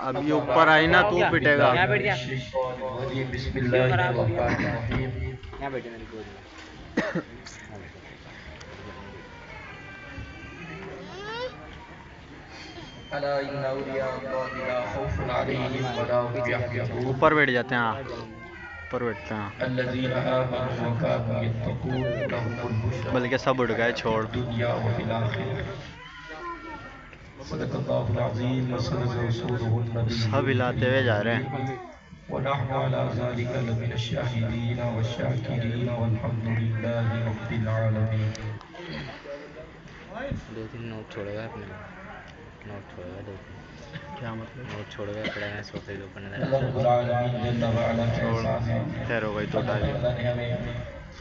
اب یہ اوپر آئی نا تو پٹے گا. یہاں بیٹھ جا. بسم اللہ الرحمن الرحیم. یہاں بیٹھے میری گود میں. الا ان اولیاء اللہ لا خوف علیہم ولا هم یحزنون. اوپر بیٹھ جاتے ہیں. اوپر بیٹھتے ہیں. الذین آمنوا وکانوا یتقون لهم البشری بلکہ سب اٹھ گئے چھوڑ. دنیا وفی الآخرہ. صدق اللہ العظیم وصدق رسولہ النبی. سب ہلاتے ہوئے جا رہے ہیں. ونحن على ذلك لمن الشاهدين والشاكرين والحمد لله رب العالمين. 2-3 نوٹ چھوڑے گا اپنے. نوٹ چھوڑے گا 2-3. کیا مطلب؟ نوٹ چھوڑے گا پڑے ہیں صوفے کے اوپر نظر. اللہ رب العالمین جل وعلا کا احسان ہے. خیر ہو گئی تو اللہ تعالیٰ نے ہمیں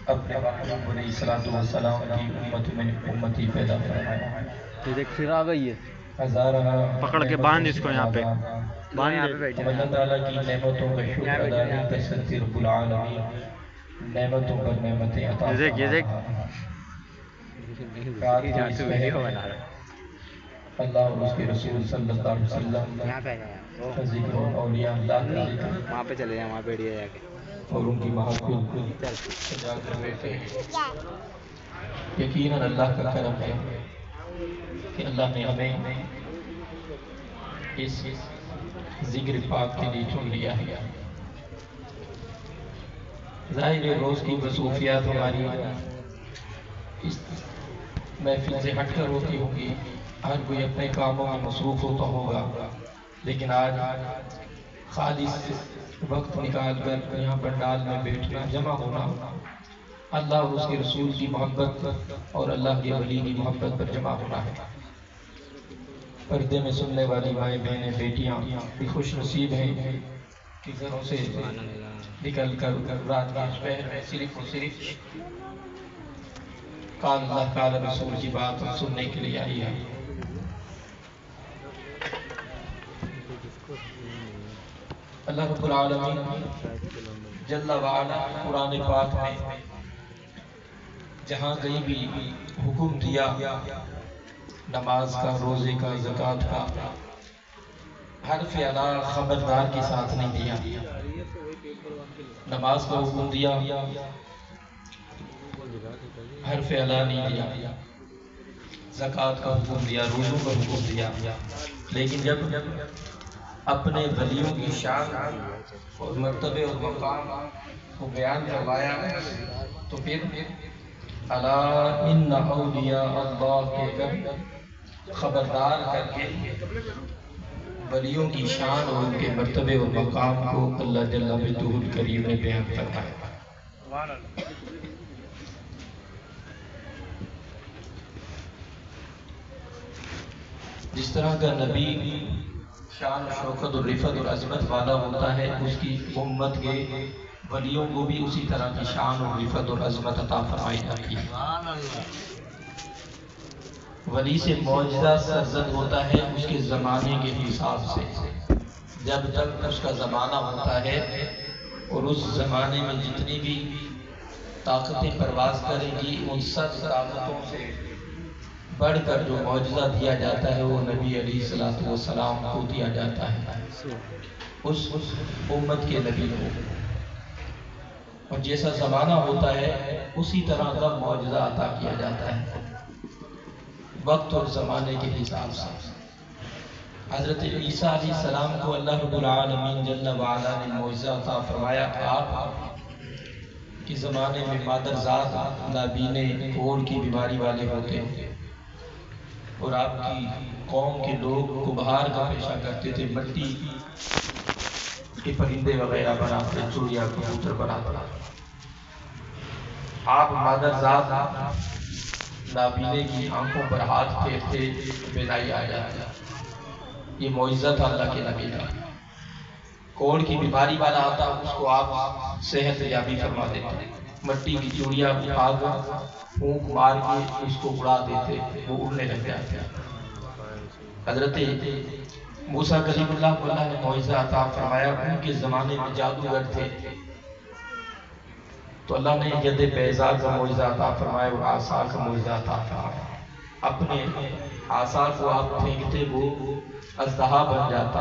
اپنے محبوب علیہ الصلوۃ والسلام کی امت میں امتی پیدا فرمایا ہے. تو دیکھ پھر آ گئی ہے. پکڑ کے باندھ اس کو یہاں پہ. باندھ یہاں پہ بیٹھے. اللہ تعالیٰ کی نعمتوں کا شکر ادا نہیں کر سکتے. رب العالمین نعمتوں پر نعمتیں عطا یہ دیکھ فرماتا ہے. اللہ اور اس کے رسول صلی اللہ علیہ وسلم یہاں پہ آ جائیں. کا ذکر اولیاء اللہ کا ذکر وہاں پہ چلے جائیں. وہاں بیٹھ جا کے. اور ان کی محبت سجا کر بیٹھے ہیں. یقیناً اللہ کا کرم ہے کہ اللہ نے ہمیں اس ذکر پاک کے لیے چن لیا ہے. ظاہر ہے روز کی مصروفیات ہماری اس محفل سے ہٹ کر ہوتی ہوگی. ہر کوئی اپنے کاموں میں مصروف ہوتا ہوگا، لیکن آج خالص وقت نکال کر یہاں پنڈال میں بیٹھنا، جمع ہونا، اللہ اور اس کے رسول کی محبت اور اللہ کے ولی کی محبت پر جمع ہونا ہے. پردے میں سننے والی مائیں بہنیں بیٹیاں بھی خوش نصیب ہیں کہ گھروں سے نکل کر رات کے پہر میں صرف اور صرف قال اللہ قال رسول کی بات سننے کے لیے آئی ہے. اللہ رب العالمین جل وعلا قرآن پاک میں جہاں کہیں بھی حکم دیا نماز کا، روزے کا، زکوٰۃ کا، حرف اعلیٰ خبردار کے ساتھ نہیں دیا. نماز کا حکم دیا، حرف اعلیٰ نہیں دیا. زکوٰۃ کا حکم دیا، روزوں کا حکم دیا. لیکن جب اپنے ولیوں کی شان اور مرتبے اور مقام کو بیان کروایا تو پھر الا ان اولیاء اللہ کے کر خبردار کر کے ولیوں کی شان اور ان کے مرتبے اور مقام کو اللہ جل وعلا الکریم نے بیان فرمایا. جس طرح کا نبی شان و شوکت اور رفت اور عظمت والا ہوتا ہے، اس کی امت کے ولیوں کو بھی اسی طرح کی شان اور رفت اور عظمت عطا فرمائی جاتی ہے. ولی سے معجزہ سرزد ہوتا ہے اس کے زمانے کے حساب سے. جب تک اس کا زمانہ ہوتا ہے اور اس زمانے میں جتنی بھی طاقتیں پرواز کریں گی، ان سب طاقتوں سے بڑھ کر جو معجزہ دیا جاتا ہے وہ نبی علیہ السلام کو دیا جاتا ہے، اس امت کے نبی کو. اور جیسا زمانہ ہوتا ہے اسی طرح کا معجزہ عطا کیا جاتا ہے وقت اور زمانے کے حساب سے. حضرت عیسیٰ علیہ السلام کو اللہ رب العالمین جل وعلا نے معجزہ عطا فرمایا. آپ کے زمانے میں مادرزاد نابینے کوڑ کی بیماری والے ہوتے ہیں اور آپ کی قوم کے لوگ کبھار کا پیشہ کرتے تھے، مٹی کے پرندے وغیرہ بناتے، چڑیا کبوتر بناتے. آپ مادرزاد نابینے کی آنکھوں پر ہاتھ پھیرتے، بینائی آ جاتی. یہ معجزہ تھا اللہ کے نبی کا. کوڑ کی بیماری والا آتا اس کو آپ صحت یابی فرما دیتے. مٹی کی چوڑیاں اٹھا کر پھونک مار کے اس کو اڑا دیتے، وہ اڑنے لگ جاتے. حضرت موسیٰ کلیم اللہ کو اللہ نے معجزہ عطا فرمایا. ان کے زمانے میں جادوگر تھے تو اللہ نے ید بیضاء کا معجزہ عطا فرمایا اور عصا کا معجزہ عطا فرمایا. اپنے عصا کو آپ پھینکتے وہ اژدہا بن جاتا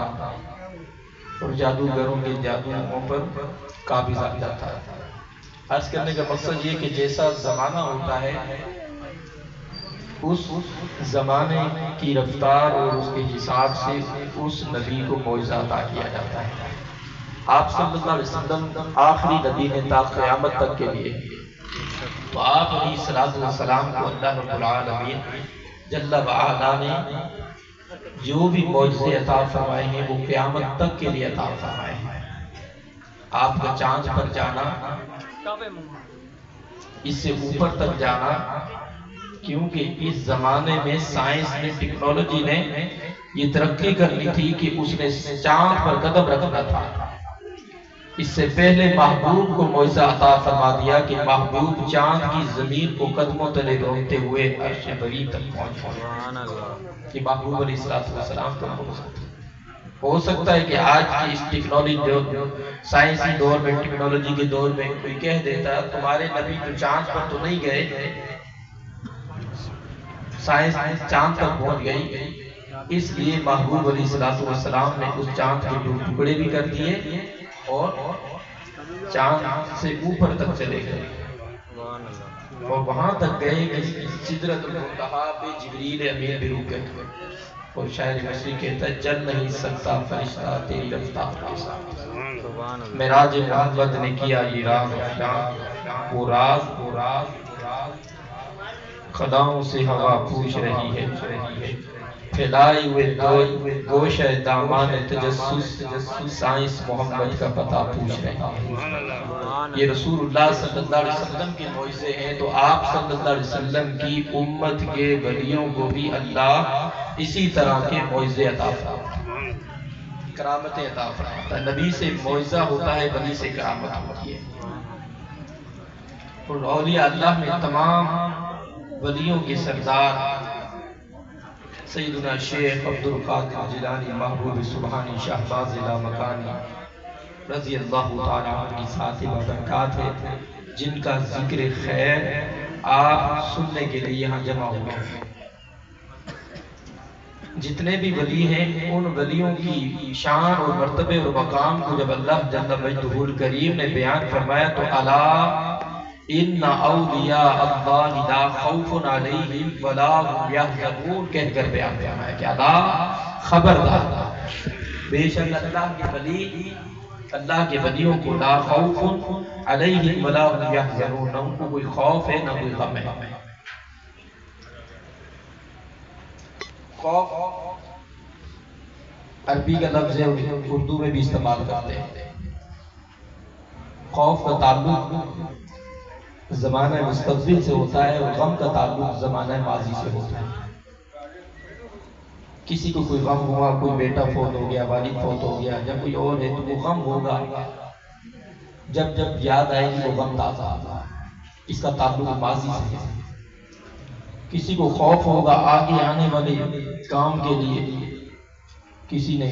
اور جادوگروں کے جادوؤں پر قابض آ جاتا ہے۔ عرض کرنے کا مقصد یہ کہ جیسا زمانہ ہوتا ہے اس زمانے کی رفتار اور اس کے حساب سے اس نبی کو معجزہ عطا کیا جاتا ہے۔ آپ صلی اللہ علیہ وسلم آخری نبی ہیں تا قیامت تک کے لیے، تو آپ علیہ السلام کو اللہ رب العالمین جل وعلا نے جو بھی معجزے عطا فرمائے ہیں وہ قیامت تک کے لیے عطا فرمائے ہیں۔ آپ کا چاند پر جانا، اس سے اوپر تک جانا، کیونکہ اس زمانے میں سائنس نے، ٹیکنالوجی نے یہ ترقی کرنی تھی کہ اس نے چاند پر قدم رکھنا تھا۔ اس سے پہلے محبوب کو معجزہ عطا فرما دیا کہ محبوب چاند کی زمین کو قدموں تلے روکتے ہوئے عرش بری تک پہنچ گئے کہ محبوب علیہ السلام تک ہو سکتا ہے کہ آج کی اس ٹیکنالوجی سائنسی دور میں، ٹیکنالوجی کے دور میں کوئی کہہ دیتا تمہارے نبی تو چاند پر تو نہیں گئے، سائنس چاند تک پہنچ گئی، اس لیے محبوب علیہ السلام نے اس چاند کے دو ٹکڑے بھی کر دیے اور چاند سے اوپر تک چلے گئے اور وہاں تک گئے کہ سدرۃ المنتہا پہ جبریل امین بھی رک گئے اور شاعر مصری کہتا ہے چل نہیں سکتا فرشتہ تیری رفتار کے ساتھ۔ معراج محمد نے کیا یہ راز افشاں، وہ راز خداؤں سے ہوا پوچھ رہی ہے، پھیلائے ہوئے گوشہ دامان تجسس، سائنس محمد کا پتہ پوچھ رہی ہے۔ یہ رسول اللہ صلی اللہ علیہ وسلم کے معجزے ہیں، تو آپ صلی اللہ علیہ وسلم کی امت کے ولیوں کو بھی اللہ اسی طرح کے معجزے عطا فرماتا ہے، کرامتیں عطا فرماتا ہے۔ نبی سے معجزہ ہوتا ہے، ولی سے کرامت ہوتی ہے۔ اور اولیاء اللہ میں تمام ولیوں کے سردار سیدنا شیخ عبدالقادر جیلانی محبوب سبحانی شہباز لامکانی رضی اللہ تعالیٰ عنہ کی صاحب برکات ہے، جن کا ذکر خیر آپ سننے کے لیے یہاں جمع ہوئے ہیں۔ جتنے بھی ولی ہیں ان ولیوں کی شان اور مرتبے اور مقام کو جب اللہ جل مجدہ الکریم نے بیان فرمایا تو الا ان اولیاء اللہ لا خوف علیہم ولا هم یحزنون کہہ کر بیان فرمایا کہ الا خبردار، بے شک اللہ کے ولی، اللہ کے ولیوں کو لا خوف علیہم ولا هم یحزنون، نہ ان کو کوئی خوف ہے نہ کوئی غم ہے۔ خوف عربی کا لفظ ہے، اردو میں بھی استعمال کرتے ہیں۔ خوف کا تعلق زمانہ مستقبل سے ہوتا ہے اور غم کا تعلق زمانہ ماضی سے ہوتا ہے۔ کسی کو کوئی غم ہوا، کوئی بیٹا فوت ہو گیا، والد فوت ہو گیا، جب کوئی اور ہے تو وہ غم ہوگا، جب یاد آئے گی وہ غم تازہ آگا، اس کا تعلق ماضی سے ہے۔ کسی کو خوف ہوگا آگے آنے والے کام کے لیے، کسی نے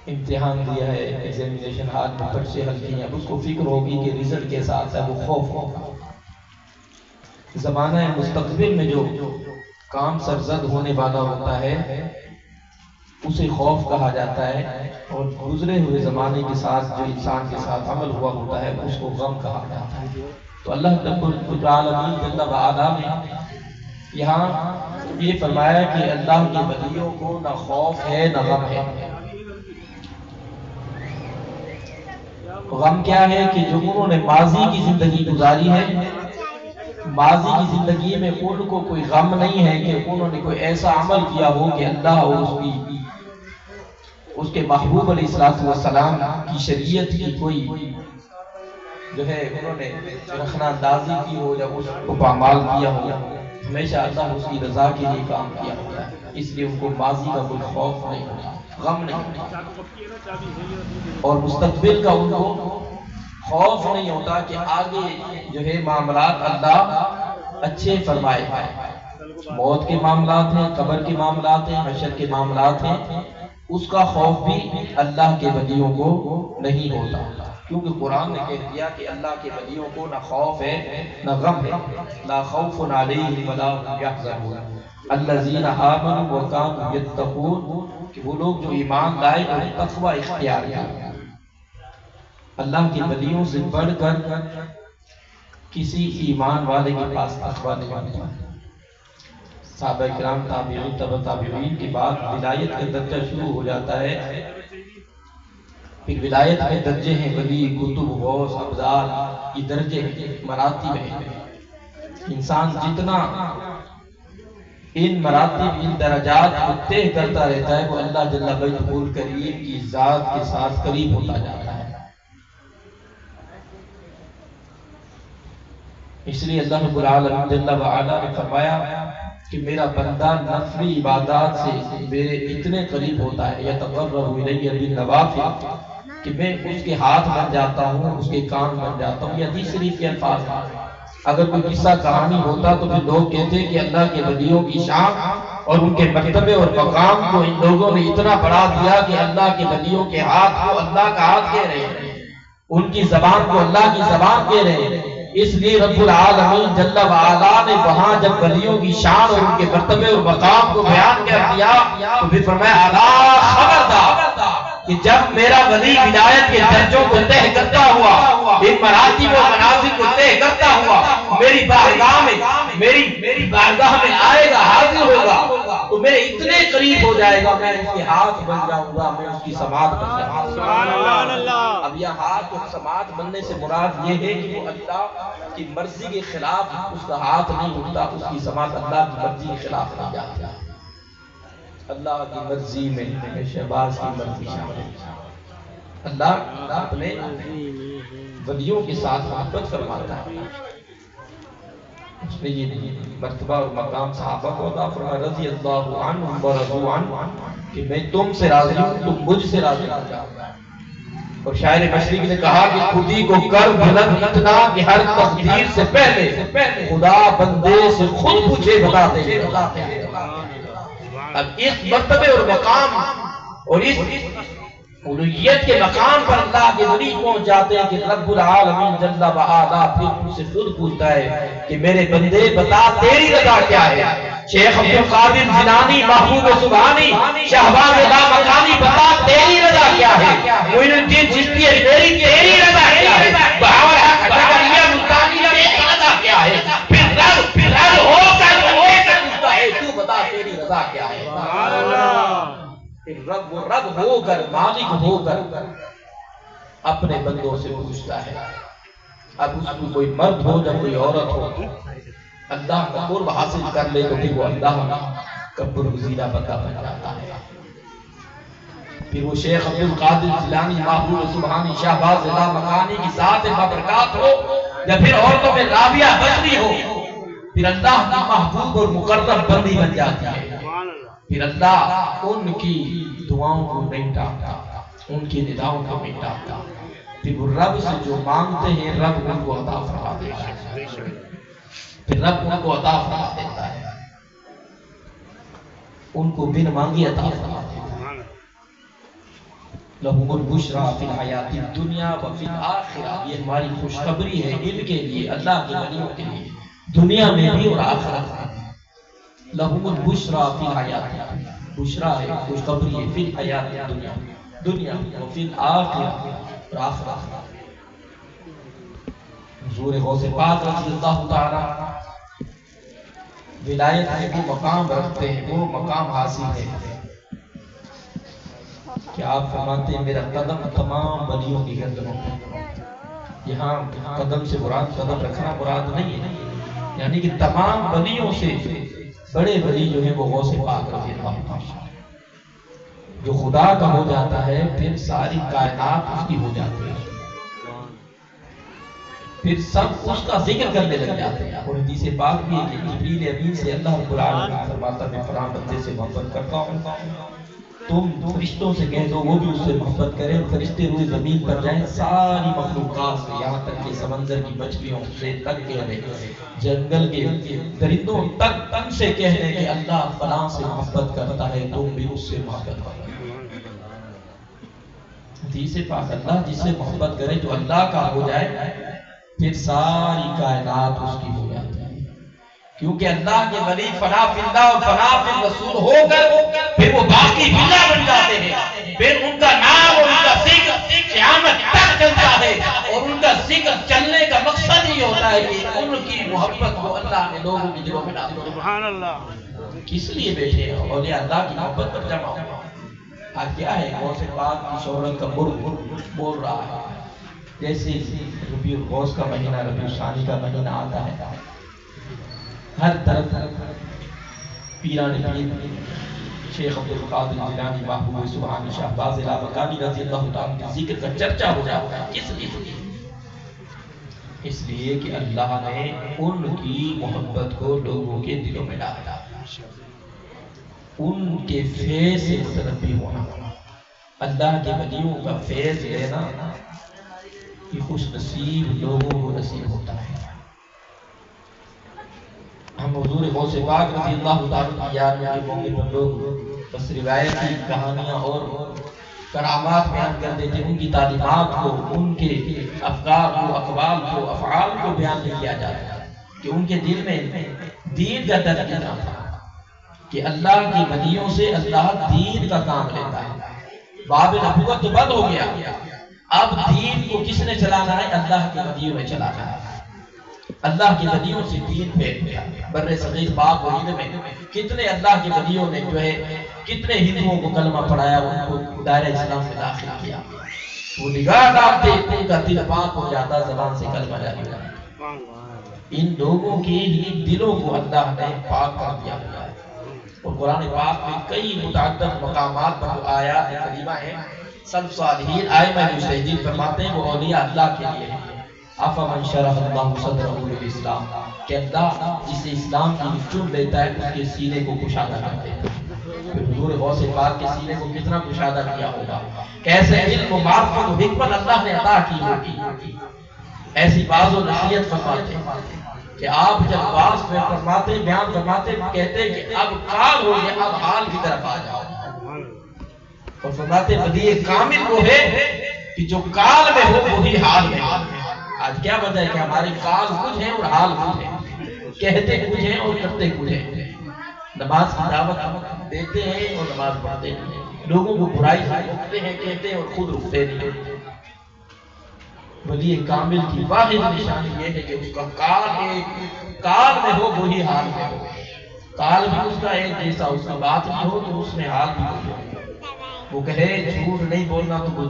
امتحان دیا ہے، ایگزامینیشن ہاتھ میں پٹ سے حل کی ہے، اب اس کو فکر ہوگی کہ رزلٹ کے ساتھ ہے، وہ خوف ہوگا۔ زمانہ مستقبل میں جو کام سرزد ہونے والا ہوتا ہے اسے خوف کہا جاتا ہے، اور گزرے ہوئے زمانے کے ساتھ جو انسان کے ساتھ عمل ہوا ہوتا ہے اس کو غم کہا جاتا ہے۔ تو اللہ رب العالمین جل وعلا نے یہاں یہ فرمایا کہ اللہ کے ولیوں کو نہ خوف ہے نہ غم ہے۔ غم کیا ہے کہ جو انہوں نے ماضی کی زندگی گزاری ہے، ماضی کی زندگی میں ان کو کوئی غم نہیں ہے کہ انہوں نے کوئی ایسا عمل کیا ہو کہ اللہ اس کے محبوب علیہ السلام کی شریعت کی کوئی جو ہے انہوں نے رخنہ اندازی کی ہو یا اس کو پامال کیا ہو۔ ہمیشہ اللہ اس کی رضا کے لیے کام کیا ہوتا ہے، اس لیے ان کو ماضی کا کوئی خوف نہیں ہوتا، غم نہیں ہوتا، اور مستقبل کا ان کو خوف نہیں ہوتا کہ آگے جو ہے معاملات اللہ اچھے فرمائے۔ موت کے معاملات ہیں، قبر کے معاملات ہیں، حشر کے معاملات ہیں، اس کا خوف بھی اللہ کے ولیوں کو نہیں ہوتا، کیونکہ قرآن نے کہہ دیا کہ اللہ کے ولیوں کو نہ خوف ہے نہ غم ہے، لا خوف علیہم ولا هم یحزنون الذین آمنوا وکانوا یتقون، کہ وہ لوگ جو ایمان لائے اور تقوی اختیار کیا، اللہ کے ولیوں سے بڑھ کر کسی ایمان والے کے پاس تقوی نہیں ہوتا۔ صحابہ کرام، تابعین، تبع تابعین کے بعد ولایت کا درجہ شروع ہو جاتا ہے۔ پھر ولایت کے درجے ہیں ولی، قطب، غوث، ابدال، یہ درجے مراتب ہیں۔ انسان جتنا ان مراتب، ان درجات کو طے کرتا رہتا ہے، وہ اللہ جل وجلہ کریم کی ذات کے ساتھ قریب ہوتا جاتا ہے۔ اس لیے اللہ رب العالمین جل وعلا نے فرمایا کہ میرا بندہ نفلی عبادات سے میرے اتنے قریب ہوتا ہے، یتقرب الی بالنوافل، کہ میں اس کے ہاتھ بن جاتا ہوں، اس کے کان بن جاتا ہوں۔ یہ حدیث شریف کے الفاظ ہیں۔ اگر کوئی قصہ کہانی ہوتا تو پھر لوگ کہتے کہ اللہ کے ولیوں کی شان اور ان کے مرتبے اور مقام کو ان لوگوں نے اتنا بڑھا دیا کہ اللہ کے ولیوں کے ہاتھ کو اللہ کا ہاتھ کہہ رہے ہیں، ان کی زبان کو اللہ کی زبان کہہ رہے ہیں۔ اس لیے رب العالمین جل وعلا نے وہاں جب ولیوں کی شان اور ان کے مرتبے اور مقام کو بیان کر دیا تو پھر فرمایا الا خبردار، کہ جب میرا ولی ولایت کے درجوں کو طے کرتا ہوا، ان مراتب و منازل کو طے کرتا ہوا، میری بارگاہ میں آئے گا، حاضر ہوگا، تو میرے اتنے قریب ہو جائے گا، میں اس کے ہاتھ بن جاؤں گا، میں اس کی سماعت بن جاؤں گا۔ سبحان اللہ۔ اب یہ ہاتھ اور سماعت بننے سے مراد یہ ہے کہ وہ اللہ کی مرضی کے خلاف اس کا ہاتھ نہیں اٹھتا، اس کی سماعت اللہ کی مرضی کے خلاف نہیں جاتی۔ اللہ کی مرضی میں شہباز کی مرضی شامل ہے۔ اللہ اپنے ولیوں کے ساتھ محبت فرماتا ہے۔ اس نے یہ مرتبہ اور مقام صحابہ کو عطا فرمایا، رضی اللہ عنہم ورضوا عنہ، کہ میں تم سے راضی ہوں، تم مجھ سے راضی ہو جاؤ۔ اور شاعر مشرق نے کہا کہ خودی کو کر بلند اتنا کہ ہر تقدیر سے پہلے خدا بندے سے خود پوچھے بتاتے ہیں۔ اب اس مرتبے اور مقام اور اس الوہیت کے مقام پر اللہ کے ولی پہنچ جاتے ہیں کہ رب العالمین جل وعلا پھر ان سے خود پوچھتا ہے کہ میرے بندے بتا تیری رضا کیا ہے۔ شیخ عبد القادر جیلانی، محبوب سبحانی، شہباز لامکانی، بتا تیری رضا کیا ہے۔ معین الدین چشتی اجمیری، تیری رضا کیا ہے۔ بہاول حق زکریا ملتانی، تیری رضا کیا ہے۔ پھر رب ہو کر پوچھتا ہے تو بتا تیری رضا کیا ہے۔ پھر رب ہو کر، مالک ہو کر اپنے بندوں سے پوچھتا ہے۔ اب اس کو کوئی مرد ہو یا کوئی عورت ہو، اللہ کا قرب حاصل کر لے تو پھر وہ اللہ کا برگزیدہ بندہ بن جاتا ہے۔ پھر وہ شیخ عبد القادر جیلانی، محبوب سبحانی، شہباز لامکانی کی ذات بابرکات ہو یا پھر عورتوں میں رابعہ بدری ہو، پھر اللہ کی محبوب اور مقرب بندی بن جاتی ہے۔ پھر اللہ ان کی دعاؤں کو نہیں ٹالتا، ان کی نداؤں کو نہیں ٹالتا۔ پھر وہ رب سے جو مانگتے ہیں رب ان کو عطا فرما دیتا ہے۔ پھر رب ان کو عطا فرما دیتا ہے، ان کو بن مانگی عطا فرما دیتا ہے۔ لَهُمُ الْبُشْرَى فِي الْحَيَاةِ الدُّنْيَا وَفِي الْآخِرَةِ، یہ ہماری خوشخبری ہے ان کے لیے، اللہ کے ولیوں کے لیے، دنیا میں بھی اور آخرت میں۔ لَهُمُ الْبُشْرَى فِي الْحَيَاةِ، بشرا ہے، خوشخبری ہے، فی الحیات دنیا وفی الآخرہ، اور آخرت۔ حضور غوث پاک رضی اللہ تعالی ولایت میں وہ مقام رکھتے ہیں، وہ مقام حاصل ہے کہ آپ فرماتے ہیں میرا قدم تمام ولیوں کی گردنوں پر۔ یہاں قدم سے مراد قدم رکھنا مراد نہیں ہے، یعنی کہ تمام ولیوں سے بڑے ولی جو ہیں وہ غوث پاک رضی اللہ عنہ، جو خدا کا ہو جاتا ہے پھر ساری کائنات اس کی ہو جاتی ہے، پھر سب اس کا ذکر کرنے لگ جاتے ہیں۔ اور حدیث پاک بھی ہے کہ جبریل امین سے اللہ رب العالمین فرماتا ہے میں فلاں بندے سے محبت کرتا ہوں، تم فرشتوں سے کہہ دو وہ بھی اس سے محبت کریں، اور فرشتے روئے زمین پر جائیں، ساری مخلوقات سے، یہاں تک کہ سمندر کی مچھلیوں سے تک کہہ دیں، جنگل کے درندوں تک تن سے کہہ دیں کہ اللہ فلاں سے محبت کرتا ہے، تم بھی اس سے محبت کرو۔ حدیث پاک اللہ جس سے محبت کرے جو اللہ کا ہو جائے پھر ساری کائنات اس کی ہو جاتی ہے۔ کیونکہ اللہ کے ولی فنا فی اللہ اور فنا فی الرسول ہو کر پھر وہ باقی بلا بن جاتے ہیں، پھر ان کا نام اور ان کا ذکر قیامت تک چلتا ہے، اور ان کا ذکر چلنے کا مقصد ہی ہوتا ہے کہ ان کی محبت کو اللہ نے لوگوں کے دلوں میں ڈال دیا۔ سبحان اللہ۔ کس لیے بیٹھے ہیں؟ اولیاء اللہ کی محبت پر جمع ہوا۔ آج کیا ہے؟ غوث پاک کی شہرت کا مرغ بول رہا ہے، جیسے ربیع الغوث کا مہینہ، ربیع الثانی کا مہینہ آتا ہے، ہر طرف پیران پیر شیخ عبد القادر جیلانی محبوب سبحانی شہباز لامکانی رضی اللہ تعالیٰ کے ذکر کا چرچا ہو جاتا ہے۔ کس لیے؟ اس لیے کہ اللہ نے ان کی محبت کو لوگوں کے دلوں میں ڈالا، ان کے فیض سے متنبی ہونا۔ اللہ کے ولیوں کا فیض لینا یہ خوش نصیب لوگوں کو نصیب ہوتا ہے۔ ہم حضور غوث پاک رضی اللہ تعالیٰ کی یاد کے موقع پر لوگ بس روایتی کہانیاں اور کرامات بیان کر دیتے، ان کی تعلیمات کو، ان کے افکار کو، اقوال کو، افعال کو بیان نہیں کیا جاتا کہ ان کے دل میں دین کا درد کتنا تھا کہ اللہ کی ولیوں سے اللہ دین کا کام لیتا ہے۔ باب نبوت تو بند ہو گیا، اب دین کو کس نے چلانا ہے؟ اللہ کے ولیوں نے چلانا ہے۔ اللہ کے ولیوں سے دین پھیل گیا۔ بر صغیر پاک و ہند میں کتنے اللہ کے ولیوں نے جو ہے کتنے ہندوؤں کو کلمہ پڑھایا، ان کو دائرہ اسلام میں داخل کیا۔ وہ نگاہ ڈالتے ان کا دل پاک ہو جاتا، زبان سے کلمہ جاری ہو جاتا۔ ان لوگوں کے ہی دلوں کو اللہ نے پاک کر دیا ہے۔ اور قرآن پاک میں کئی متعدد مقامات پر جو آیات کریمہ ہیں، سلف صالحین ائمہ مجتہدین فرماتے ہیں وہ اولیاء اللہ کے لیے ہیں۔ افمن شرح اللہ صدرہ للاسلام، کہ اللہ جسے اسلام کی چن لیتا ہے اس کے سینے کو کشادہ کرتے ہیں۔ پھر حضور غوث پاک کے سینے کو کتنا کشادہ کیا ہوگا، کیسے علم و معرفت و حکمت اللہ نے عطا کی ہوگی۔ ایسی باز و نصیحت فرماتے ہیں کہ آپ جب باز فرماتے بیان فرماتے کہتے ہیں کہ اب کال ہو گیا، اب حال کی طرف آ جاؤ، اور فرماتے ولی کامل وہ ہے کہ جو کال میں ہو وہی حال میں ہو۔ آج کیا وجہ ہے کہ ہماری کال کچھ ہیں اور حال کچھ ہیں، کہتے کچھ ہیں اور کرتے کچھ ہیں۔ نماز کی دعوت دیتے ہیں اور نماز پڑھتے ہیں، لوگوں کو برائی سے روکتے ہیں، کہتے ہیں اور خود رکتے نہیں۔ ولی کامل کی واحد نشانی یہ ہے کہ اس کا کال میں ہو وہی حال میں ہو۔ کال بھی اس کا ایک جیسا، اس کا بات بھی ہو تو اس میں حال بھی ہو۔ وہ کہے جھوٹ نہیں بولنا تو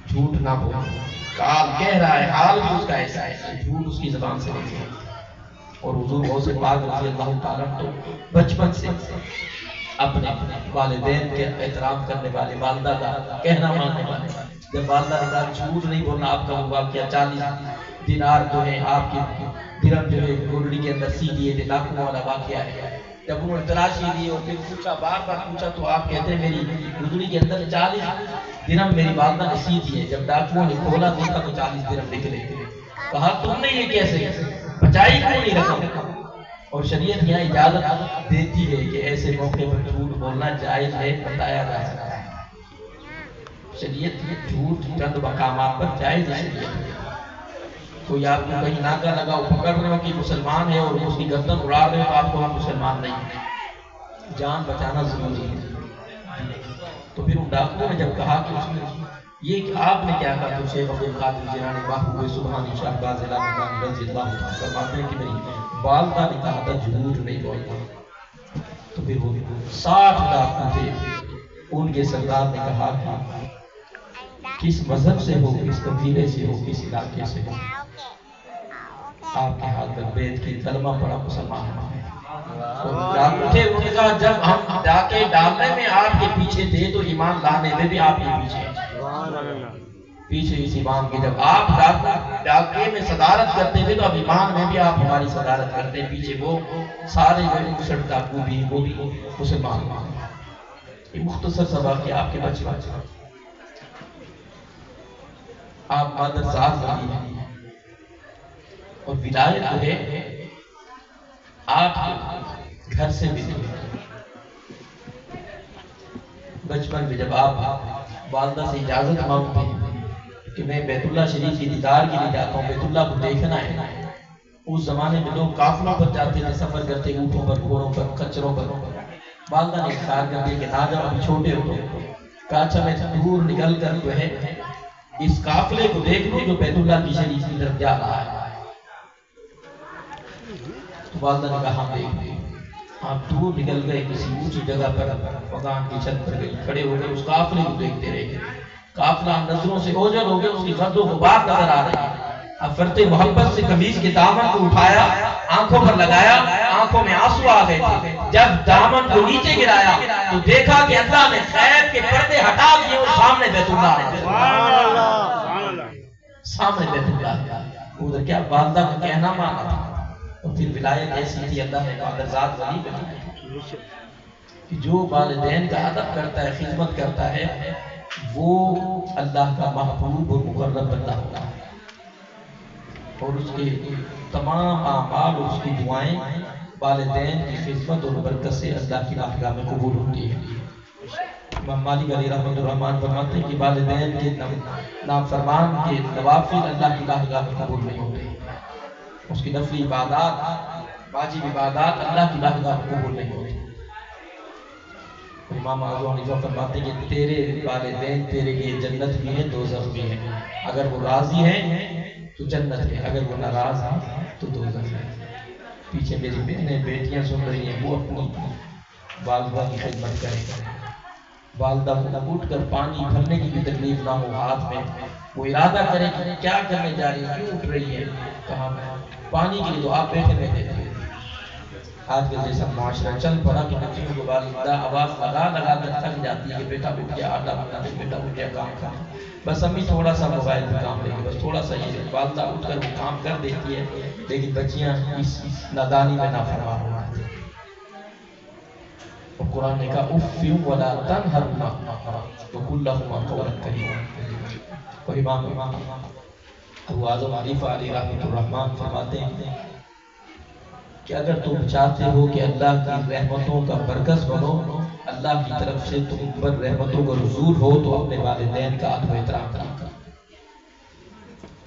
جھوٹ نہ بولنا، کال کہہ رہا ہے، حال بھی اس کا ایسا ہے، جھوٹ اس کی زبان سے نہیں ہے۔ اور حضور غوث پاک رضی اللہ تعالیٰ تو بچپن سے اپنے والدین کے احترام کرنے والے، والدہ کا کہنا ماننے والے، جب والدہ نے کہا جھوٹ نہیں بولنا، آپ کا وہ واقعہ 40 دینار جو ہے آپ کے درہم جو ہے گھڑی کے اندر سی دیے تھے، لاکھوں والا واقعہ ہے۔ جب انہوں نے تلاشی دی اور پھر پوچھا، بار بار پوچھا، تو آپ کہتے ہیں میری گھڑی کے اندر 40 درہم میری والدہ نے سی دیے۔ جب ڈاکوؤں نے کھولا دیکھا تو 40 درہم نکلے۔ کہا تم نے یہ کیسے بچائی کیوں نہیں رکھا؟ اور شریعت یہاں اجازت دیتی ہے کہ ایسے موقع پر جھوٹ بولنا جائز ہے، بتایا جا سکتا ہے۔ شریعت یہ جھوٹ چند مقامات پر جائز ہے۔ کوئی آپ کو کہیں ناکہ لگا پکڑ رہے ہو کہ مسلمان ہے اور اس کی گردن اڑا رہے ہو تو آپ کو ہم مسلمان نہیں ہیں، جان بچانا ضروری ہے۔ تو پھر ان ڈاکوؤں نے جب کہا کہ اس نے یہ کہ آپ نے کیا کہا، تو شیخ عبد القادر جیلانی محبوب سبحانی شہباز لامکانی رضی اللہ عنہ فرماتے ہیں کہ میری والدہ نے کہا تھا جھوٹ نہیں بولنا۔ تو پھر وہ 60 ڈاکو تھے، ان کے سردار نے کہا کہ کس مذہب سے ہو، کس قبیلے سے ہو، کس علاقے سے ہو، آپ کے ہاتھ پر بیعت کی، کلمہ پڑھا، مسلمان ہمارے ڈاکو تھے۔ انہوں نے کہا جب ہم ڈاکے ڈالنے میں آپ کے پیچھے تھے تو ایمان لانے میں بھی آپ کے پیچھے اس ایمان کے، جب آپ ڈاکے میں صدارت کرتے تھے تو اب ایمان میں بھی آپ ہماری صدارت کرتے ہیں، پیچھے وہ سارے جو ڈاکو بھی وہ بھی مسلمان۔ یہ مختصر سا واقعہ آپ کے بچے آپ مادر ذات ولی ہیں اور ولایت جو ہے آپ کے گھر سے ملی۔ بچپن میں جب آپ والدہ سے اجازت مانگتے ہیں کہ میں بیت اللہ شریف کی دیدار کے لیے جاتا ہوں، بیت اللہ کو دیکھنا ہے، اس زمانے میں لوگ قافلوں پر جاتے تھے، سفر کرتے، اونٹوں پر، گھوڑوں پر، کچروں پر. والدہ نے خیال کر دیا کہ نہ جاؤ، ابھی چھوٹے ہو. کہا اچھا میں دور نکل کر جو ہے اس قافلے کو دیکھ لوں جو بیت اللہ کی شریف کی طرف جا رہا ہے. تو والدہ نے کہا ہم دیکھ لیں. آپ دور نکل گئے کسی اونچی جگہ پر، مکان کی چھت پر گئے، کھڑے ہو گئے، اس قافلے کو دیکھتے رہے. قافلہ نظروں سے اوجھل ہو گیا، اس کی گرد و غبار نظر آ رہی ہے. اب فرتے محبت سے قمیص کے دامن کو اٹھایا، آنکھوں پر لگایا، آنکھوں میں آنسو آ گئے تھے. جب دامن کو نیچے گرایا تو دیکھا کہ اللہ نے غیب کے پردے ہٹا دیے اور سامنے بیت اللہ ہے. سامنے بیت اللہ ہے. ادھر کیا والدہ کا کہنا مانا تھا. اور پھر ولایت ایسی تھی، اللہ نے مادرزاد ولی بنی کہ جو والدین کا ادب کرتا ہے، خدمت کرتا ہے، وہ اللہ کا محبوب اور مقرب بندہ ہوتا ہے. اور اس کے تمام اعمال اور اس کی دعائیں والدین کی خدمت اور برکت سے اللہ کی بارگاہ میں قبول ہوتی ہیں. امام مالک علیہ رحمۃ الرحمن فرماتے ہیں کہ والدین کے نافرمان کے نوافل اللہ کی بارگاہ میں قبول نہیں ہوتے. اس کی نفلی عبادات، واجب عبادات اللہ کی بارگاہ میں قبول نہیں ہوتی. امام اعظم حنیفہ فرماتے ہیں کہ تیرے والدین تیرے لیے جنت بھی ہیں، دوزخ بھی ہیں. اگر وہ راضی ہیں تو جنت ہے، اگر وہ ناراض ہیں تو دوزخ ہے. پیچھے میری بہنیں بیٹیاں سن رہی ہیں، وہ اپنی والدہ کی خدمت کریں. والدہ کو اٹھ کر پانی بھرنے کی بھی تکلیف نہ ہو ہاتھ میں، وہ ارادہ کریں کہ کیا کرنے جا رہی ہے، کیوں اٹھ رہی ہے، کہاں پانی کے لیے تو آپ بیٹھے رہتے تھے. آج کل جیسا معاشرہ چل پڑا کہ بچیوں کو والدہ آواز لگا لگا کر تھک جاتی ہے کہ بیٹا اٹھ جا، آٹا بنا دے، بیٹا اٹھ جا، کام کر. بس امی تھوڑا سا موبائل پہ کام لیں گے، بس تھوڑا سا یہ والدہ اٹھ کر وہ کام کر دیتی ہے، لیکن بچیاں اس نادانی میں نافرمان ہو جاتی ہیں. اور قرآن نے کہا اف ولا تنہرهما وقل لهما قولا کریما. اور امام ابو اعظم حنیفہ علیہ رحمۃ الرحمن فرماتے ہیں کہ اگر تم چاہتے ہو کہ اللہ کی رحمتوں کا مرکز بنو، اللہ کی طرف سے تم پر رحمتوں کا نزول ہو، تو اپنے والدین کا ادب و احترام کرو.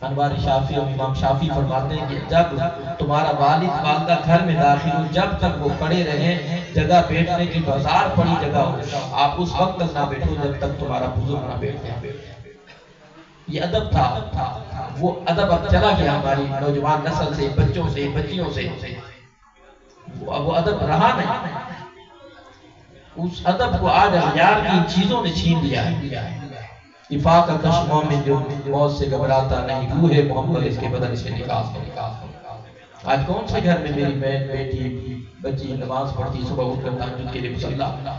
انوار شافعی اور امام شافعی فرماتے ہیں کہ جب تمہارا والد والدہ گھر میں داخل ہو، جب تک وہ کھڑے رہیں، جگہ بیٹھنے کی بازار پڑی جگہ ہو، آپ اس وقت تک نہ بیٹھو جب تک تمہارا بزرگ نہ بیٹھ جائے. یہ ادب تھا. وہ ادب اب چلا گیا ہماری نوجوان نسل سے، بچوں سے، بچیوں سے. وہ ادب رہا نہیں. اس ادب کو آج اغیار کی چیزوں نے چھین لیا ہے. افاق کش مومن جو موت سے گھبراتا نہیں، روح محمد اس کے بدن سے نکال. آج کون سے گھر میں میری بہن، بیٹی، بچی نماز پڑھتی، صبح اٹھ کر تہجد کے لیے مصلی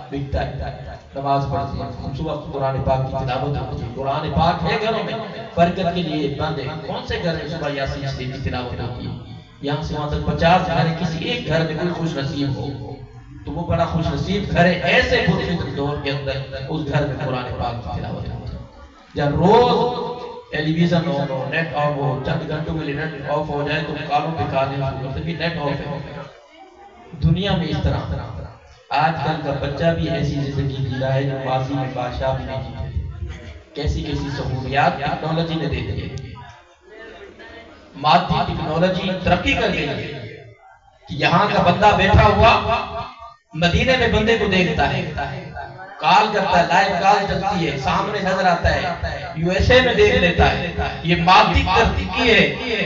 بکتا ہے، نماز پڑھتی ہے، صبح قرآن پاک کی تلاوت ہوتی ہے. قرآن پاک ہے گھروں میں، برکت کے لیے بند ہے. کون سے گھر میں صبح یاسین شریف کی تلاوت ہوتی ہے؟ یہاں سے وہاں تک 50 گھر ہے، کسی ایک گھر میں کوئی خوش نصیب ہو تو وہ بڑا خوش نصیب گھر ہے. ایسے پرفکر دور کے اندر اس گھر میں قرآن پاک کی تلاوت ہوتی ہے. جب روز ٹیلی ویژن ہو، نیٹ آف ہو، چند گھنٹوں کے لیے نیٹ آف ہو جائے تو کالوں پہ کالیں شروع کرتے بھی نیٹ آف ہے. دنیا میں اس طرح آج کل کا بچہ بھی ایسی زندگی جی رہا ہے جو ماضی میں بادشاہ بھی نہیں جیتے. کیسی کیسی سہولیات ٹیکنالوجی نے دے دی ہے. مادی ٹیکنالوجی ترقی کر گئی ہے کہ یہاں کا بندہ بیٹھا ہوا مدینے میں بندے کو دیکھتا ہے، کال کرتا ہے، لائیو کال چلتی ہے، سامنے نظر آتا ہے، یو ایس اے میں دیکھ لیتا ہے. یہ مادی ترقی ہے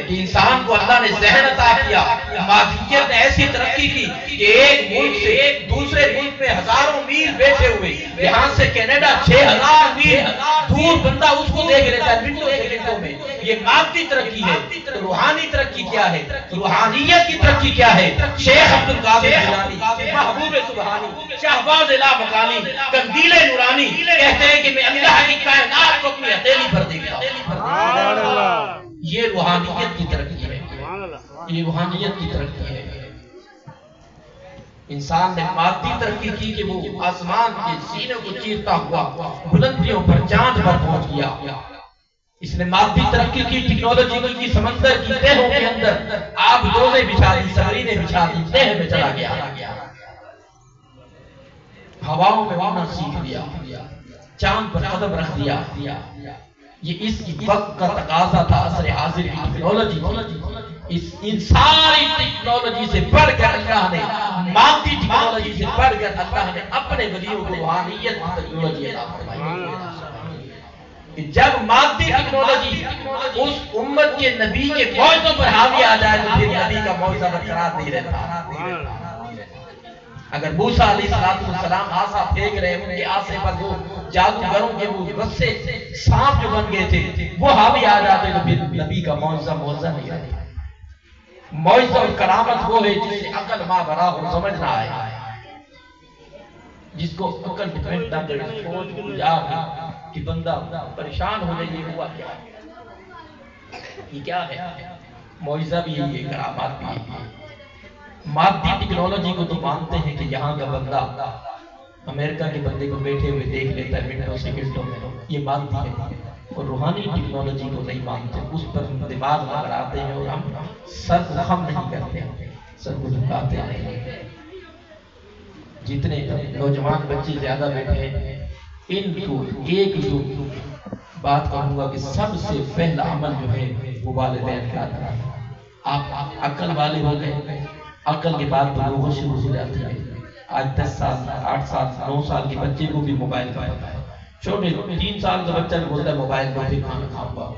کہ انسان کو اللہ نے ذہن عطا کیا. مادیت نے ایسی ترقی کی کہ ایک ملک سے دوسرے ملک میں ہزاروں میل بیٹھے ہوئے، یہاں سے کینیڈا 6000 میل دور بندہ اس کو دیکھ لیتا ہے منٹوں سیکنڈوں میں. یہ مادی ترقی ہے. روحانی ترقی کیا ہے؟ روحانیت کی ترقی کیا ہے؟ شیخ عبد القادر جیلانی، محبوب سبحانی، شہباز لا مکانی، قندیل نورانی کہتے ہیں کہ میں اللہ کی کائنات کو اپنی ہتھیلی پر دیکھتا ہوں. یہ روحانیت کی ترقی ہے. یہ روحانیت کی ترقی ہے. انسان نے مادی ترقی کی کہ وہ آسمان کے سینے کو چیرتا ہوا بلندیوں پر، چاند پر پہنچ گیا. اس نے مادی ترقی کی، ٹیکنالوجی کی، سمندر کی تہوں کے اندر آب دوزیں بچھا دی، سمرینیں بچھا دی، تہ میں چلا گیا. ہواؤں میں اڑنا سیکھ لیا، چاند پر قدم رکھ دیا. یہ اس وقت کا تقاضا تھا، عصر حاضر کی ٹیکنالوجی. ان ساری ٹیکنالوجی سے بڑھ کر اللہ نے، مادی ٹیکنالوجی سے بڑھ کر اللہ نے اپنے ولیوں کو روحانیت کی ٹیکنالوجی عطا فرمائی کہ جب مادی ٹیکنالوجی اس امت کے نبی کے معجزوں پر حاوی آ جائے تو پھر نبی کا معجزہ برقرار نہیں رہتا۔ اگر موسیٰ علیہ السلام آسا پھینک رہے ہیں، ان کے آسے پر وہ جادوگروں کے وہ رسے سانپ جو بن گئے تھے وہ حاوی آ جاتے تو پھر نبی کا معجزہ نہیں رہتا۔ معجزہ اور کرامت وہ ہے جس سے عقل ماں بنا ہو، سمجھ نہ آئے، جس کو عقل ڈیپینڈ نہ کرے، سوچ گزار کہ بندہ پریشان ہو جائے یہ ہوا کیا ہے، یہ کیا ہے؟ معجزہ بھی یہی ہے، کرامات بھی یہی ہے۔ مادی ٹیکنالوجی کو تو مانتے ہیں کہ یہاں کا بندہ امریکہ کے بندے کو بیٹھے ہوئے دیکھ لیتا ہے منٹوں سیکنڈوں میں، یہ مادی ہے، اور روحانی ٹیکنالوجی کو نہیں مانتے، اس پر دماغ نہ لڑاتے ہیں اور ہم سر کو خم نہیں کرتے ہیں، سر کو جھکاتے ہیں۔ جتنے نوجوان بچے زیادہ بیٹھے ہیں ان کو ایک جو بات کہوں گا کہ سب سے پہلا عمل جو ہے وہ والدین کا ہے۔ آپ عقل والے ہو گئے، عقل کے بعد بلوغت شروع ہو جاتی ہے۔ آج 10 سال 8 سال 9 سال کے بچے کو بھی موبائل کا پتہ ہے، چھوٹے 3 سال کا بچہ بھی بولتا ہے موبائل پر پھر کھانا کھاؤں گا،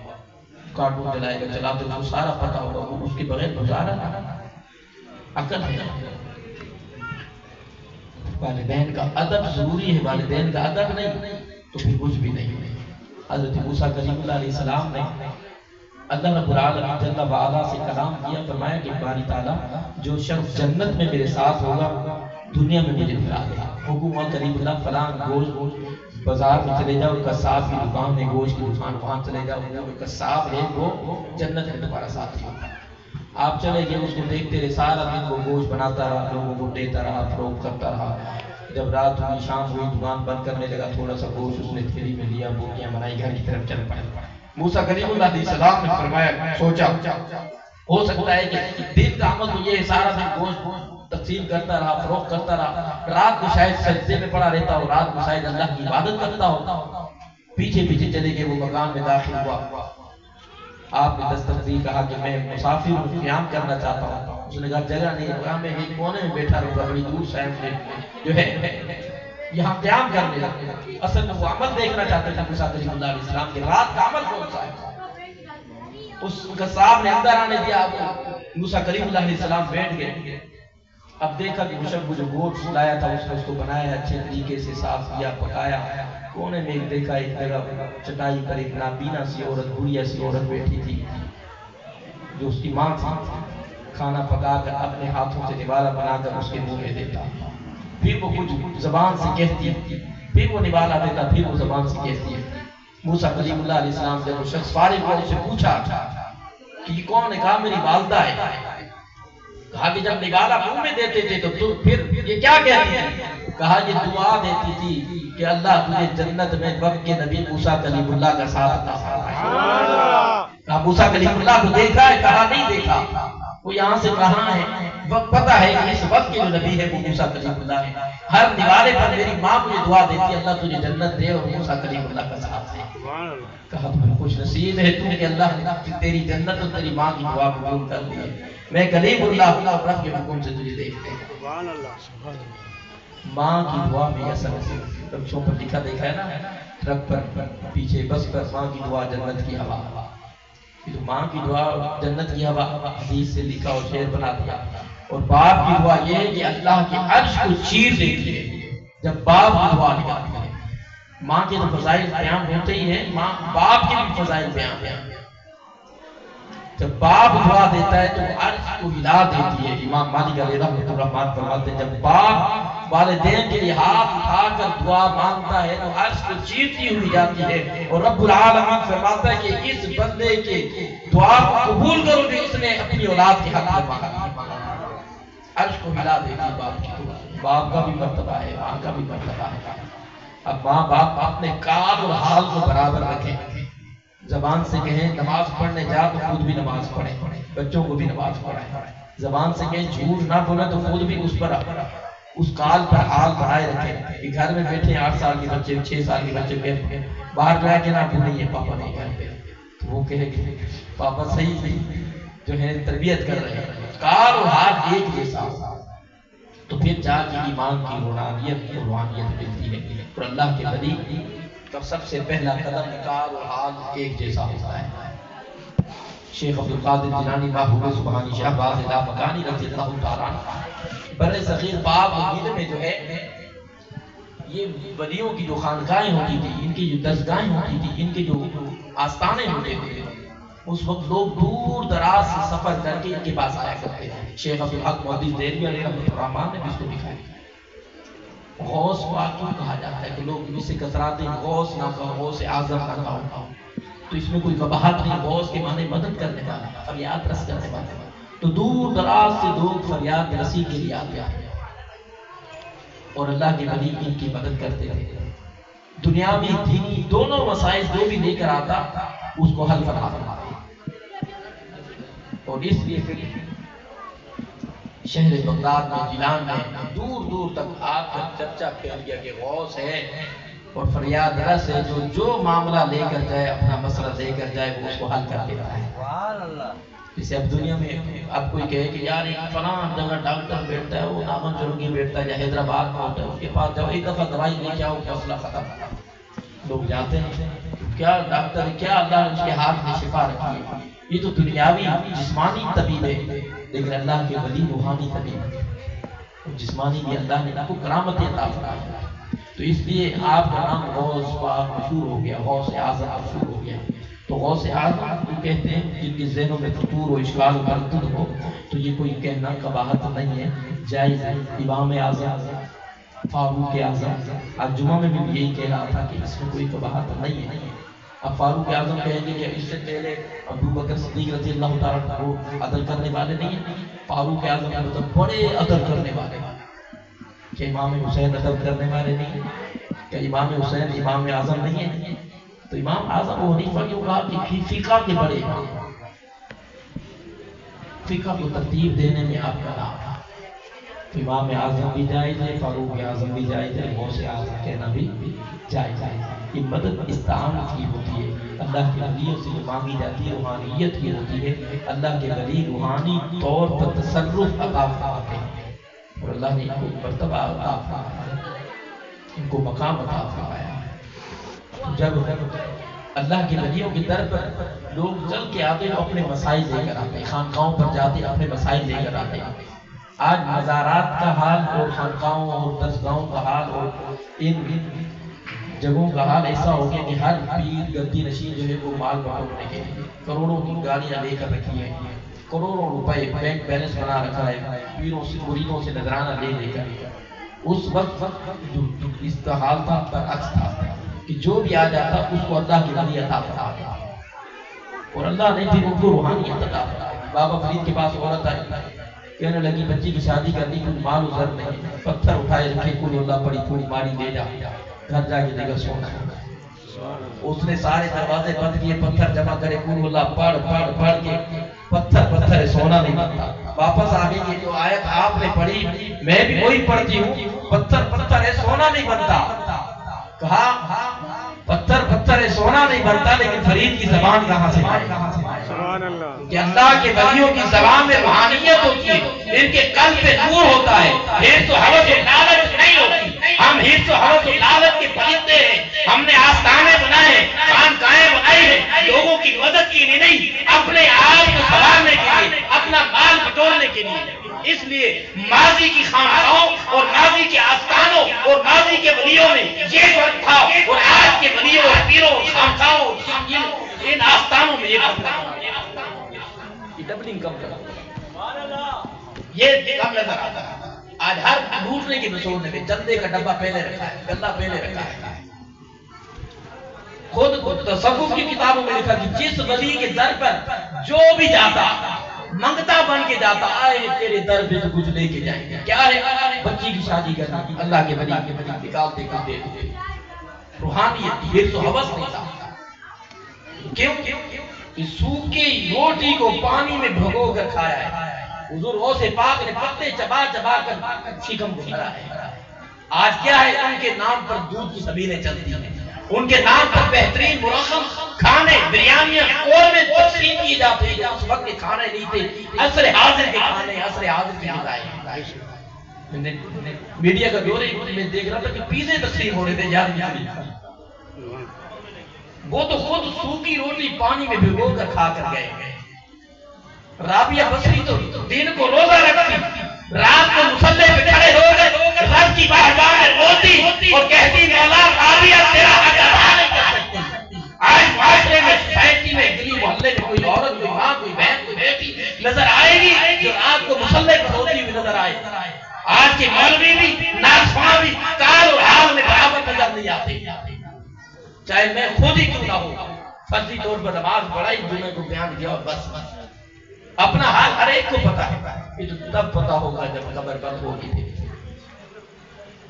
کارٹون چلائے گا، چلاتے اس کو سارا پتہ ہوگا، وہ اس کے بغیر گزارا نہ۔ عقل ہے، والدین کا ادب ضروری ہے، والدین کا ادب نہیں تو پھر کچھ بھی نہیں ہے۔ حضرت موسیٰ کلیم اللہ علیہ السلام نے اللہ رب العالمین جل وعلا سے کلام کیا، فرمایا کہ باری تعالیٰ جو شخص جنت میں میرے ساتھ ہوگا دنیا میں مجھے پھرا دے۔ حکومت کریم اللہ فلان گوشت بازار میں چلے جاؤ، قصاب کی دکان ہے، گوشت کی دکان، وہاں چلے جاؤ، قصاب ہے وہ جنت میں تمہارا ساتھی ہوگا۔ آپ چلے گئے اس کو دیکھتے رہے، سارا دن وہ گوشت بناتا رہا، لوگوں کو دیتا رہا، فروخت کرتا رہا۔ جب رات ہوئی، شام ہوئی، دکان بند کرنے لگا، تھوڑا سا گوشت اس نے تھیلی میں لیا، بوٹیاں بنائی، گھر کی طرف چل پڑے۔ موسیٰ کلیم اللہ علیہ السلام نے فرمایا، سوچا ہو سکتا ہے کہ دن کا عمل تو یہ ہے، سارا دن گوشت تقسیم کرتا رہا، فروخت کرتا رہا، رات کو شاید سجدے میں پڑا رہتا ہو، رات کو شاید اللہ کی عبادت کرتا ہو۔ پیچھے پیچھے چلے گئے، وہ مکان میں داخل ہوا، آپ نے دستک دی، کہا کہ میں مسافر ہوں، قیام کرنا چاہتا ہوں۔ اس نے کہا جگہ نہیں، مکان میں ایک کونے میں بیٹھا رہتا، بڑی دور صاحب نے جو ہے یہاں قیام کرنے لگا۔ اصل میں وہ عمل دیکھنا چاہتے تھے موسیٰ کلیم اللہ علیہ السلام کے، رات کا عمل کون سا ہے۔ اس قصاب نے اندر آنے دیا، موسیٰ کلیم اللہ علیہ السلام بیٹھ گئے۔ اب دیکھا کہ مشرف جو گوشت لایا تھا اس نے اس کو بنایا، اچھے طریقے سے صاف کیا، پکایا۔ کونے میں ایک دیکھا، ایک جگہ چٹائی پر ایک نابینا سی عورت، بڑھیا سی عورت بیٹھی تھی جو اس کی ماں تھی، کھانا پکا کر اپنے ہاتھوں سے نوالا بنا کر اس کے منہ میں دیتا، پھر وہ کچھ زبان سے کہتی، پھر وہ نوالا دیتا، پھر وہ زبان سے کہتی ہے۔ موسیٰ کلیم اللہ علیہ السلام جب وہ شخص فارغ ہوا، اسے پوچھا کہ یہ کون ہے؟ کہا میری والدہ ہے۔ کہا کہ جب نوالا منہ میں دیتے تھے تو پھر یہ کیا کہتی ہے؟ کہا یہ دعا دیتی تھی کہ اللہ تجھے جنت میں وقت کے نبی موسیٰ کلیم اللہ کا ساتھ عطا فرمائے۔ کہا موسیٰ کلیم اللہ کو دیکھا ہے؟ کہا نہیں دیکھا۔ وہ یہاں سے کہاں ہے؟ پتہ ہے کہ اس وقت کے جو نبی ہے وہ موسیٰ کلیم اللہ ہے۔ ہر نوالے پر میری ماں مجھے دعا دیتی ہے اللہ تجھے جنت دے، اور موسیٰ کلیم اللہ کا ساتھ ہے۔ کہا تمہیں خوش نصیب ہے تو کہ اللہ نے تیری جنت اور تیری ماں کی دعا قبول کر لی ہے۔ میں کلیم اللہ اور رب کے حکم سے تجھے دیکھتے ہیں۔ ماں کی دعا میں اثر ہے، رقصوں پر لکھا دیکھا ہے نا، ٹرک پر پیچھے بس پر ماں کی دعا جنت کی ہوا، تو ماں کی دعا جنت کی ہوا حدیث سے لکھا اور شعر بنا دیا۔ اور باپ کی دعا یہ ہے کہ اللہ کے عرش کو چیر دیتی ہے جب باپ کی دعا نکالتی ہے۔ ماں کے تو فضائل بیان ہوتے ہی ہیں، ماں باپ کے بھی فضائل بیان ہیں۔ جب باپ دعا دیتا ہے تو عرش کو ہلا دیتی ہے۔ امام مالک علیہ رحمۃ الرحمن فرماتے ہیں جب باپ والدین کے لیے ہاتھ اٹھا کر دعا مانگتا ہے تو عرش کو چیرتی ہوئی جاتی ہے، اور رب العالمین فرماتا ہے کہ اس بندے کے دعا کو قبول کرو جو اس نے اپنی اولاد کے حق میں مانگا۔ عرش کو ہلا دیتی ہے باپ کی دعا۔ باپ کا بھی مرتبہ ہے، ماں کا بھی مرتبہ ہے۔ اب ماں باپ اپنے کار اور حال کو برابر رکھیں، زبان سے کہیں نماز پڑھنے جا تو خود بھی نماز پڑھیں، بچوں کو بھی نماز پڑھیں۔ زبان سے کہیں جھوٹ نہ بولے تو خود بھی اس پر اس کال پر حال بڑھائے رکھیں کہ گھر میں بیٹھے 8 سال کے بچے 6 سال کے بچے باہر جا کے نہ بھولیں یہ پاپا نہیں گھر پہ، تو وہ کہے کہ پاپا صحیح نہیں، جو ہے تربیت کر رہے ہیں، کار و حال ایک جیسا، تو پھر جا کے ایمان کی روحانیت ملتی ہے۔ اور اللہ کے ولی کا سب سے پہلا قدم کار و حال ایک جیسا ہوتا ہے۔ شیخ عبدالقادر جیلانی محبوب سبحانی شاہ باز لا مکانی رضی اللہ تعالیٰ عنہ بر صغیر پاک و ہند میں جو ہے یہ ولیوں کی جو خانقاہیں ہوتی تھی، ان کی جو درسگاہیں ہوتی تھی، ان کے جو آستانے ہوتے تھے، اس وقت لوگ دور دراز سے سفر کر کے ان کے پاس آیا کرتے تھے۔ شیخ عبدالحق محدث دہلوی علیہ الرحمن نے بھی اس کو لکھا ہے۔ غوث پاک کیوں کہا جاتا ہے کہ لوگ اسے کثرات غوث نہ کہو، غوث اعظم نہ کہو، تو اس میں کوئی قباحت نہیں۔ غوث کے معنی مدد کرنے والا، فریاد رس کرنے والا، تو دور دراز سے لوگ فریاد رسی کے لیے آتے ہیں اور اللہ کے ولی ان کی مدد کرتے تھے۔ دنیاوی دینی دونوں مسائل جو بھی لے کر آتا اس کو حل فرماتا، اور اس لیے پھر شہر بغداد میں جیلان میں دور دور تک آپ کا چرچا پھیل گیا کہ غوث ہے اور فریاد رس ہے، جو معاملہ لے کر جائے، اپنا مسئلہ لے کر جائے، وہ اس کو حل کر دیتا ہے۔ جیسے اب دنیا میں اب کوئی کہے کہ یار فلاں جگہ ڈاکٹر بیٹھتا ہے، وہ نامن چلوگی بیٹھتا ہے یا حیدرآباد میں ہوتا ہے، اس کے پاس جاؤ ایک دفعہ دوائی لے کے آؤ، مسئلہ ختم۔ لوگ جاتے ہیں، کیا ڈاکٹر کیا اللہ نے اس کے ہاتھ میں شفا رکھی ہے؟ یہ تو دنیاوی جسمانی طبیب ہے، لیکن اللہ کے ولی روحانی طبیب ہے۔ جسمانی بھی اللہ نے کو کرامت عطا فرمائی ہے، تو اس لیے آپ کا نام غوث پاک مشہور ہو گیا، غوث اعظم مشہور ہو گیا۔ تو غوث اعظم کو کہتے ہیں جن کے ذہنوں میں فطور و اشکال و تردد ہو، تو یہ کوئی کہنا قباحت نہیں ہے، جائز ہے۔ امام اعظم، فاروق اعظم، آج جمعہ میں بھی یہی کہہ رہا تھا کہ اس میں کوئی قباحت نہیں ہے۔ اب فاروق اعظم کہیں گے کہ اس سے پہلے ابو بکر صدیق رضی اللہ تعالیٰ کو عدل کرنے والے نہیں ہیں، فاروق اعظم کا مطلب بڑے عدل کرنے والے، کہ امام حسین عدل کرنے والے نہیں ہیں، کہ امام حسین امام اعظم نہیں ہے۔ تو امام اعظم وہ حنیفہ کیوں کہا کہ فقہ کے بڑے امام، فقہ کو ترتیب دینے میں آپ کا نام تھا۔ امام اعظم بھی جائز ہے، فاروق اعظم بھی جائز ہے، غوث اعظم کہنا بھی جائز ہے۔ یہ مدد استعانت کی ہوتی ہے، اللہ کے ولیوں سے جو مانگی جاتی ہے روحانیت کی ہوتی ہے۔ اللہ کے ولی روحانی طور پر تصرف عطا فرماتے ہیں، اور اللہ نے ان کو مرتبہ عطا فرمایا، ان کو مقام عطا فرمایا۔ جب اللہ کے ولیوں کی در پر لوگ چل کے آتے ہیں، اپنے مسائل لے کر آتے ہیں، خانقاہوں پر جاتے ہیں، اپنے مسائل لے کر آتے ہیں۔ آج مزارات کا حال اور خانقاہوں اور درسگاہوں کا حال اور ان جگہوں کا حال ایسا ہو گیا کہ ہر پیر گدی نشین جو ہے وہ مال بٹورنے کے لیے کروڑوں کی گاڑیاں لے کر رکھی ہیں، کروڑوں روپے بینک بیلنس بنا رکھا ہے، پیروں سے مریدوں سے نذرانہ لے کر۔ اس وقت جو اس کا حال تھا برعکس تھا کہ جو بھی آ جاتا اس کو اللہ کی ولی عطا فرماتا، اور اللہ نے پھر ان کو روحانیت عطا فرمائی۔ بابا فرید کے پاس عورت آئی، کہنے لگی بچی کی شادی کرنی، کوئی مال و زر نہیں، پتھر اٹھائے رکھے، کوئی اللہ پڑی تھوڑی ماری لے جا، گھر جا کے دیکھا سونا۔ اس نے سارے دروازے بند کیے، پتھر جمع کرے، کوئی اللہ پڑھ کے پتھر سونا نہیں بنتا۔ واپس آگے یہ جو آیت آپ نے پڑھی میں بھی وہی پڑھتی ہوں، پتھر ہے سونا نہیں بنتا۔ کہا پتھر ہے سونا نہیں بنتا، لیکن فرید کی زبان کہاں سے آئے؟ کہ اللہ کے ولیوں کی زبان میں روحانیت ہوتی ہے، ان کے قلب پہ نور ہوتا ہے، حرص و حوث و لالچ نہیں ہوتی۔ ہم حرص و حوث و لالچ کے پرندے ہیں، ہم نے آستانے بنائے، خانقاہیں بنائی ہیں لوگوں کی مدد کے لیے نہیں، اپنے آپ کو سنوارنے کے لیے، اپنا مال بٹورنے کے لیے۔ اس لیے ماضی کی خانقاہوں اور ماضی کے آستانوں اور ماضی کے ولیوں میں یہ فرق تھا، اور آج کے ولیوں اور پیروں اور خانقاہوں ان آستانوں میں یہ فرق تھا۔ یہ ڈبلنگ کم کرا، یہ کم نظر آتا ہے۔ آج ہر لوٹنے کے مسودے میں چندے کا ڈبہ پہلے رکھا ہے، گلہ پہلے رکھا ہے۔ خود تصوف کی کتابوں میں لکھا کہ جس ولی کے در پر جو بھی جاتا منگتا بن کے جاتا، آئے تیرے در پہ تو کچھ لے کے جائیں گے، کیا ہے؟ بچی کی شادی کرنا، اللہ کے ولی نکالتے کر دے دے۔ روحانیت حرص و حوث نہیں تھا۔ کیوں کہ سوکھی روٹی کو پانی میں بھگو کر کھایا ہے۔ حضور غوث پاک نے پتے چبا کر شکم کو بھرا ہے۔ آج کیا ہے؟ ان کے نام پر دودھ کی سبیلیں چلتی ہیں، ان کے نام پر بہترین مرخم کھانے بریانیاں قورمے تقسیم کیے جاتے ہیں. اس وقت کے کھانے نہیں تھے عصر حاضر کے کھانے, عصر حاضر کی غذائیں. میڈیا کا دور ہے, میں دیکھ رہا تھا کہ پیزے تقسیم ہو رہے تھے یار. وہ تو خود سوکھی روٹی پانی میں بھگو کر کھا کر گئے. رابعہ بصری تو دن کو روزہ رکھتی, رات کو مصلی پہ کھڑے ہو گئے, رب کی بارگاہ میں روتی اور کہتی مولا رابعہ تیرا حق ادا نہیں کر سکتی. آج معاشرے میں سوسائٹی میں گلی محلے میں کوئی عورت, کوئی ماں, کوئی بہن, کوئی بیٹی نظر آئے گی جو رات کو مصلی پہ روتی ہوئی نظر آئے. آج کے مولوی بھی ناصفاں بھی کال اور حال میں برابر نظر نہیں آتے, چاہے میں خود ہی کیوں نہ ہو. فرضی طور پر نماز پڑھائی, جمعے کو بیان کیا اور بس. اپنا حال ہر ایک کو پتا ہے, یہ تو تب پتا ہوگا جب قبر بند ہوگی.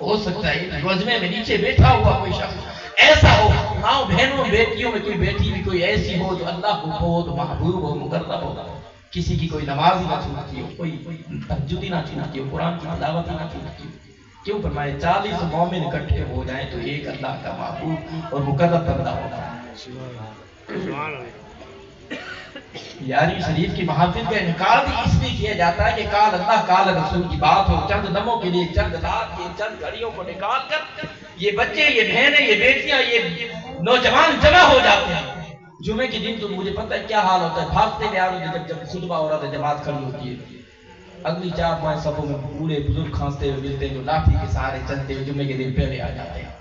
ہو سکتا ہے مجمع میں نیچے بیٹھا ہوا کوئی شخص ایسا ہو, ماؤں بہنوں بیٹیوں میں کوئی بیٹی بھی کوئی ایسی ہو جو اللہ کو بہت محبوب ہو, مقرب ہو, کسی کی کوئی نماز ہی نہ چھوٹتی ہو, کوئی تہجد ہی نہ چھوٹتی ہو, قرآن کی تلاوت ہی نہ چھوٹتی ہو. کیوں فرمائے 40 مومن اکٹھے ہو جائیں تو ایک اللہ کا محبوب اور مقرب بندہ ہوتا ہے. یاری شریف کی محافل کا انعقاد اس لیے کیا جاتا ہے کہ قال اللہ قال رسول کی بات ہو. چند دموں کے لیے, چند رات کے چند گھڑیوں کو نکال کر یہ بچے, یہ بہنیں, یہ بیٹیاں, یہ نوجوان جمع ہو جاتے ہیں. جمعے کے دن تو مجھے پتہ ہے کیا حال ہوتا ہے, بھاگتے ہوئے آ رہے ہیں. جب خطبہ ہو رہا تھا جماعت کھڑی ہوتی ہے, اگلی 4-5 صفوں میں پورے بزرگ کھانستے ہوئے ملتے ہیں جو لاٹھی کے سہارے چلتے ہوئے جمعے کے دن پہلے آ جاتے ہیں.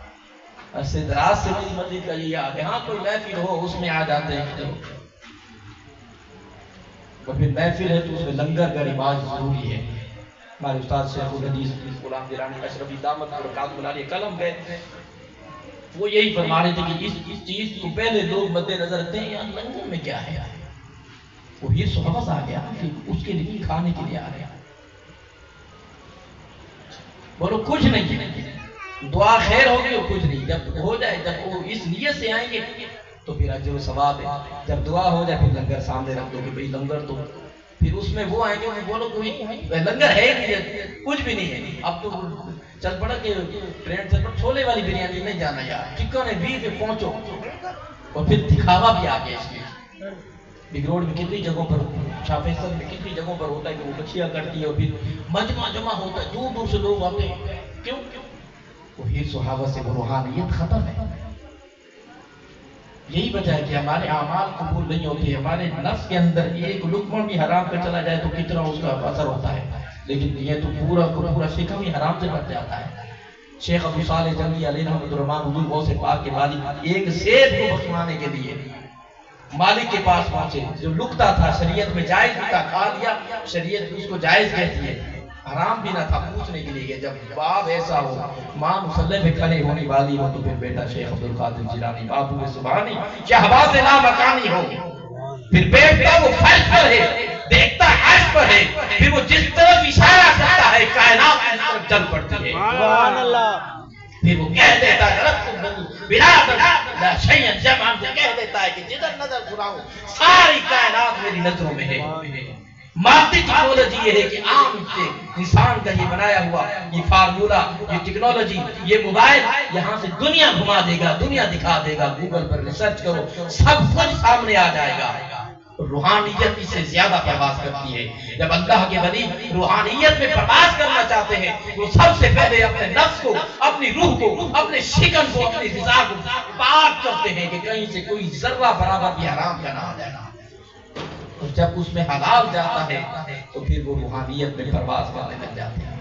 ایسے دراز سے میری مسجد کا یہ یاد ہے, ہاں کوئی محفل ہو اس میں آ جاتے ہیں. اور پھر محفل ہے تو اس میں لنگر کا رواج ضروری ہے. ہمارے استاد شیخ الحدیث غلام گیلانی اشرفی دامت برکاتہ العالیہ قلم گئے, وہ یہی فرما رہے تھے کہ اس چیز کو پہلے لوگ مد نظر رکھتے ہیں یار لنگر میں کیا ہے. وہ یہ حوث آ گیا کہ اس کے لیے کھانے کے لیے آ رہے ہیں. بولو کچھ نہیں, دعا خیر ہوگی اور کچھ نہیں. جب ہو جائے, جب وہ اس نیت سے آئیں گے تو پھر اجر و ثواب ہے. جب دعا ہو جائے پھر لنگر سامنے رکھ دو کہ بھئی لنگر تو, پھر اس میں وہ آئیں گے کہ بولو کوئی لنگر ہے نہیں, کچھ بھی نہیں ہے. اب تو چل پڑا کہ ٹرین چل پڑا, چھولے والی بریانی نہیں جانا یار, چکن ہے 20 پہ پہنچو. اور پھر دکھاوا بھی آ گیا اس میں. بگ روڈ میں کتنی جگہوں پر, شاہ فیصل میں کتنی جگہوں پر ہوتا ہے کہ وہ بچیاں کرتی ہے اور پھر مجمع جمع ہوتا ہے, دور دور سے لوگ آتے ہیں. کیوں؟ وہ حرص و حوث سے وہ روحانیت ختم ہے. یہی وجہ ہے کہ ہمارے اعمال قبول نہیں ہوتے. ہمارے نفس کے اندر ایک لقمہ بھی حرام پہ چلا جائے تو کتنا اس کا اثر ہوتا ہے, لیکن یہ تو پورا شکم ہی حرام سے بچ جاتا ہے. شیخ ابو صالح جنگی علیہ رحمۃ الرحمٰن حضور غوث پاک کے والد ایک سیب کو بخشوانے کے لیے مالک کے پاس پہنچے. جو لقطہ تھا شریعت میں جائز تھا, کھا لیا, شریعت اس کو جائز کہتی ہے, حرام بھی نہ تھا. پوچھنے کے لیے کہ جب باپ ایسا ہو, ماں مصلی پہ کھڑے ہونے والی ہو, تو پھر بیٹا شیخ عبد القادر جیلانی باپ ہوئے سبحانی شہباز لامکانی ہو. پھر بیٹا وہ فرش پر ہے, دیکھتا عرش پر ہے, پھر وہ جس طرف اشارہ کرتا ہے کائنات اس طرف چل پڑتی ہے. سبحان اللہ. پھر وہ کہہ دیتا ہے بلا لا شیئا جمعا, کہہ دیتا ہے کہ جدھر نظر پھراؤں ساری کائنات میری نظروں میں ہے. مادی ٹیکنالوجی یہ ہے کہ عام سے انسان کا یہ بنایا ہوا یہ فارمولا, یہ ٹیکنالوجی, یہ موبائل یہاں سے دنیا گھما دے گا, دنیا دکھا دے گا. گوگل پر ریسرچ کرو, سب کچھ سامنے آ جائے گا. روحانیت اس سے زیادہ پرواز کرتی ہے. جب اللہ کے ولی روحانیت میں پرواز کرنا چاہتے ہیں وہ سب سے پہلے اپنے نفس کو, اپنی روح کو, اپنے شکن کو, اپنی غذا کو پاک کرتے ہیں کہ کہیں سے کوئی ذرہ برابر بھی حرام کا نہ آ جائے. اور جب اس میں حلال جاتا ہے تو پھر وہ روحانیت میں پرواز کرنے لگ جاتے ہیں.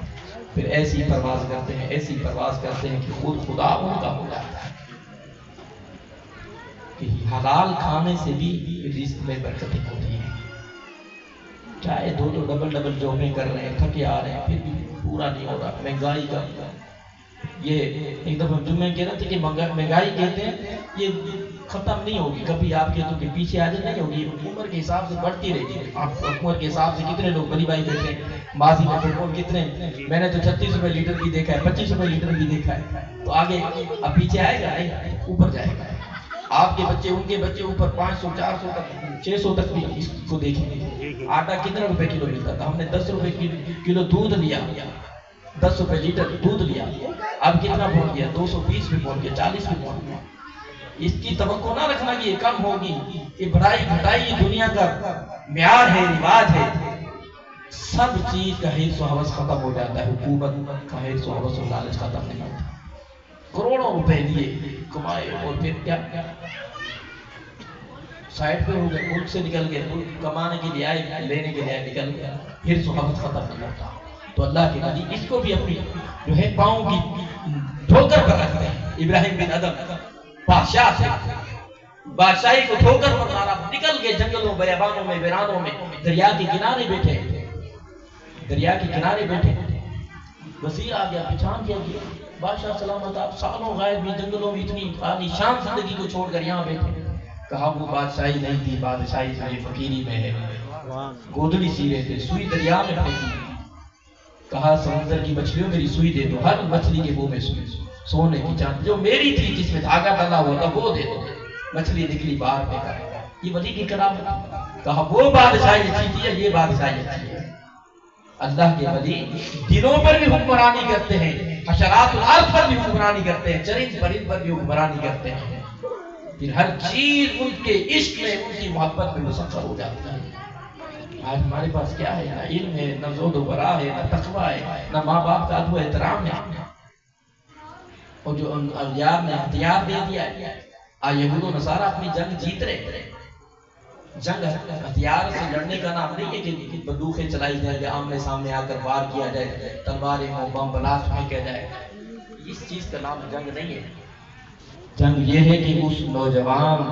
پھر ایسی پرواز کرتے ہیں, ایسی پرواز کرتے ہیں کہ خود خدا ان کا ہو جاتا ہے. کہ حلال کھانے سے بھی رزق میں برکتیں ہوتی ہیں. چاہے دو ڈبل جابیں کر رہے ہیں, تھکے آ رہے ہیں, پھر بھی پورا نہیں ہو رہا. مہنگائی کا یہ ایک دفعہ جمعہ کہہ رہا تھا کہ مہنگائی کہتے ہیں یہ ختم نہیں ہوگی کبھی. آپ کے تو کہ پیچھے آ جائے نہیں ہوگی, عمر کے حساب سے بڑھتی رہے گی. آپ عمر کے حساب سے کتنے لوگ بڑی بھائی بیٹھے ہیں, ماضی میں پیٹرول کتنے, میں نے تو 36 روپے لیٹر بھی دیکھا ہے, 25 روپے لیٹر بھی دیکھا ہے. تو آگے اب پیچھے آئے گا نہیں, اوپر جائے گا. آپ کے بچے, ان کے بچے اوپر 500 400 تک 600 تک بھی اس کو دیکھیں گے. آٹا کتنا روپے کلو ملتا تھا, ہم نے 10 روپے کلو دودھ لیا, 10 روپے لیٹر دودھ لیا. اب کتنا پہنچ گیا, 220 پہ پہنچ گیا, 40 پہ پہنچ گیا. اس کی توقع نہ رکھنا کہ یہ کم ہوگی، یہ بڑائی گھٹائی یہ دنیا کا معیار ہے، رواج ہے۔ سب چیز کا حرص و حوث ختم ہو جاتا ہے، حکومت کا حرص و حوث و لالچ ختم نہیں ہوتا۔ کروڑوں روپے لیے کمائے اور پھر کیا سائڈ پہ ہو گئے، ملک سے نکل گئے، ملک کمانے کے لیے آئے، لینے کے لیے آئے، نکل گیا، حرص و حوث ختم نہیں ہوتا۔ تو اللہ کے نبی اس کو بھی اپنی جو ہے پاؤں کی ٹھوکر پر رکھتے ہیں۔ ابراہیم بن ادم بادشاہ سے بادشاہی کو ٹھوکر پر مارا، نکل گئے جنگلوں بیابانوں میں، ویرانوں میں، دریا کے کنارے بیٹھے، دریا کے کنارے بیٹھے۔ وزیر آ گیا، پہچان کیا کہ بادشاہ سلامت آپ سالوں غائب بھی، جنگلوں میں اتنی عالی شان زندگی کو چھوڑ کر یہاں بیٹھے۔ کہا وہ بادشاہی نہیں تھی، بادشاہی میری فقیری میں ہے۔ گودڑی سیرے تھے، سوئی دریا میں پھینکی۔ کہا سمندر کی مچھلیوں میری سوئی دے دو، ہر مچھلی کے منہ میں سوئی، سونے کی چاندی جو میری تھی جس میں دھاگا ڈلا ہوا تھا وہ دے دو۔ مچھلی نکلی باہر پھینکا، یہ ولی کی کرامت۔ کہا وہ بادشاہی اچھی تھی یا یہ بادشاہی اچھی ہے؟ اللہ کے ولی دنوں پر بھی حکمرانی کرتے ہیں، حشرات الارض پر بھی حکمرانی کرتے ہیں، چرند پرند پر بھی حکمرانی کرتے ہیں، پھر ہر چیز ان کے عشق میں، ان کی محبت میں مسخر ہو جاتا ہے۔ آج ہمارے پاس کیا ہے؟ نہ علم ہے، نہ زہد و ورع ہے، نہ تقویٰ ہے، نہ ماں باپ کا ادب و احترام ہے، اور جو ان اولیاء نے اختیار دے دیا ہے۔ یہود و نصارہ اپنی جنگ جیت رہے، جنگ ہتھیار سے لڑنے کا نام نہیں ہے کہ بندوقیں چلائی جائیں یا آمنے سامنے آ کر وار کیا جائے، تلواریں ہو، بم بلاسٹ پھینکا جائے، اس چیز کا نام جنگ نہیں ہے۔ جنگ یہ ہے کہ اس نوجوان،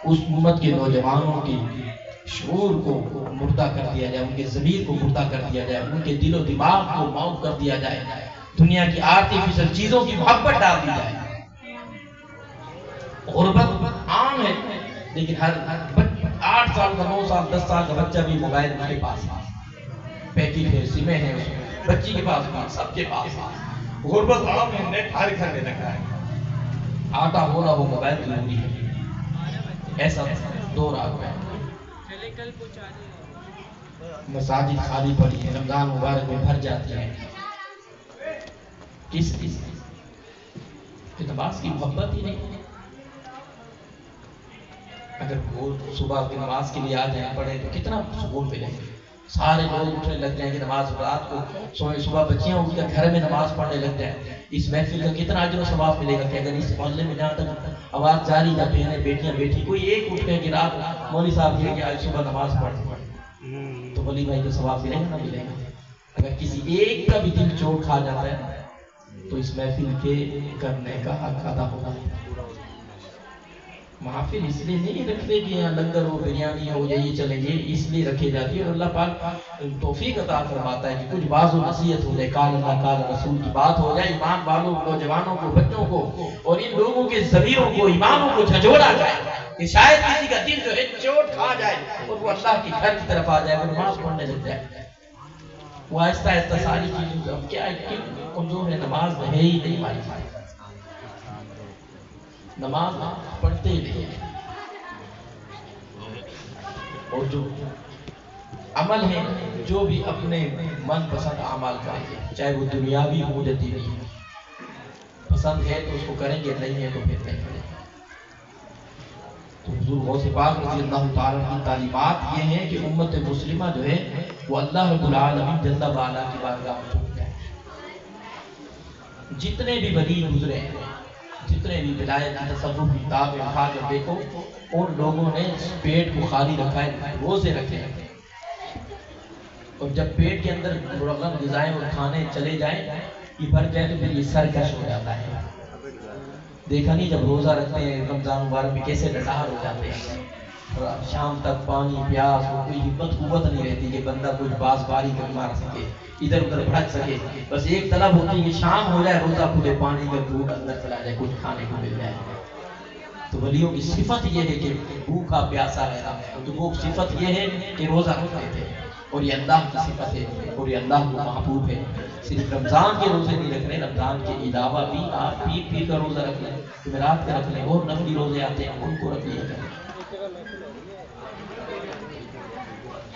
اس امت کے نوجوانوں کی شعور کو مردہ کر دیا جائے، ان کے ضمیر کو مردہ کر دیا جائے، ان کے دل و دماغ کو معاف کر دیا جائے، دنیا کی آرٹیفیشل چیزوں کی محبت ڈال دی جائے۔ غربت عام ہے، لیکن ہر 8 سال کا، 9 سال، 10 سال کا بچہ بھی موبائل اس کے پاس، پیکٹ ہے، سمیں ہیں، بچی کے پاس بھی، سب کے پاس۔ غربت عام ہے، نیٹ ہر گھر میں لگا ہے، آٹا ہو نہ ہو موبائل ضروری ہے۔ ایسا دور آ گیا ہے۔ مساجد خالی پڑی ہے، رمضان مبارک میں بھر جاتی ہیں، کس نماز کی محبت ہی نہیں۔ اگر وہ صبح کی نماز کے لیے آ جائیں، پڑھیں تو کتنا سکون ملے گا۔ سارے لوگ اٹھنے لگ جائیں کہ نماز، رات کو سوئے، صبح بچیاں اٹھ کر گھر میں نماز پڑھنے لگ جائیں، اس محفل کا کتنا اجر و ثواب ملے گا کہ اگر اس محلے میں جہاں تک آواز جاری نہ، بہنیں بیٹیاں بیٹھی، کوئی ایک اٹھ کے کہ رات مولوی صاحب یہ کہ آج صبح نماز پڑھ، تو ولی بھائی کو ثواب ملے گا نہ ملے گا؟ اگر کسی ایک کا بھی دل چوٹ کھا جاتا ہے تو اس محفل کے کرنے کا حق ادا ہوگا۔ محافل اس لیے نہیں رکھتے کہ یہاں لنگر ہو، بریانی ہو، یہ چلیں گے، اس لیے رکھے جاتی ہے، اور اللہ پاک توفیق عطا فرماتا ہے کہ کچھ بعض و نصیحت ہو جائے، قال اللہ قال رسول کی بات ہو جائے، ایمان والوں، نوجوانوں کو، بچوں کو، اور ان لوگوں کے ضمیروں کو، ایمانوں کو جھنجھوڑا جائے کہ شاید کسی کا دل جو ہے چوٹ کھا جائے اور وہ اللہ کے گھر کی طرف آ جائے، وہ نماز پڑھنے لگ جائے۔ وہ آہستہ آہستہ ساری چیزیں اب کیا ہے، کمزور ہے، نماز ہے ہی نہیں ہماری، نماز پڑھتے ہی نہیں ہے۔ اور جو عمل ہے، جو بھی اپنے من پسند اعمال کریں گے، چاہے وہ دنیاوی ہو یا دینی، پسند ہے تو اس کو کریں گے، نہیں ہے تو پھر نہیں کریں گے۔ تو حضور غوث پاک رضی اللہ تعالیٰ کی تعلیمات یہ ہیں کہ امت مسلمہ جو ہے وہ اللہ رب العالمین جل وعلا کی بارگاہ میں جھک جائے۔ جتنے بھی ولی گزرے ہیں، جتنے بھی ولایت کی تصوف کی کتابیں اٹھا کر دیکھو، اور لوگوں نے پیٹ کو خالی رکھا ہے، روزے رکھے ہیں، اور جب پیٹ کے اندر مرغن غذائیں اور کھانے چلے جائیں، یہ بھر جائے تو پھر یہ سرکش ہو جاتا ہے۔ دیکھا نہیں جب روزہ رکھتے ہیں رمضان مبارک میں کیسے ڈٹار ہو جاتے ہیں، شام تک پانی پیاس، کوئی ہمت قوت نہیں رہتی کہ بندہ کچھ باز باری کر مار سکے، ادھر ادھر بھٹک سکے، بس ایک طلب ہوتی ہے کہ شام ہو جائے، روزہ کھلے، پانی کا گھونٹ اندر چلا جائے، کچھ کھانے کو مل جائے۔ تو ولیوں کی صفت یہ ہے کہ بھوکا پیاسا رہنا، تو وہ صفت یہ ہے کہ روزہ رکھتے تھے، اور یہ اللہ کی صفت ہے، اور یہ اللہ کو محبوب ہے۔ صرف رمضان کے روزے نہیں رکھ رہے، رمضان کے علاوہ بھی آپ پیر کا روزہ رکھ لیں، جمعرات کا رکھ لیں، اور نفلی روزے آتے ہیں ان کو رکھ لیا کریں۔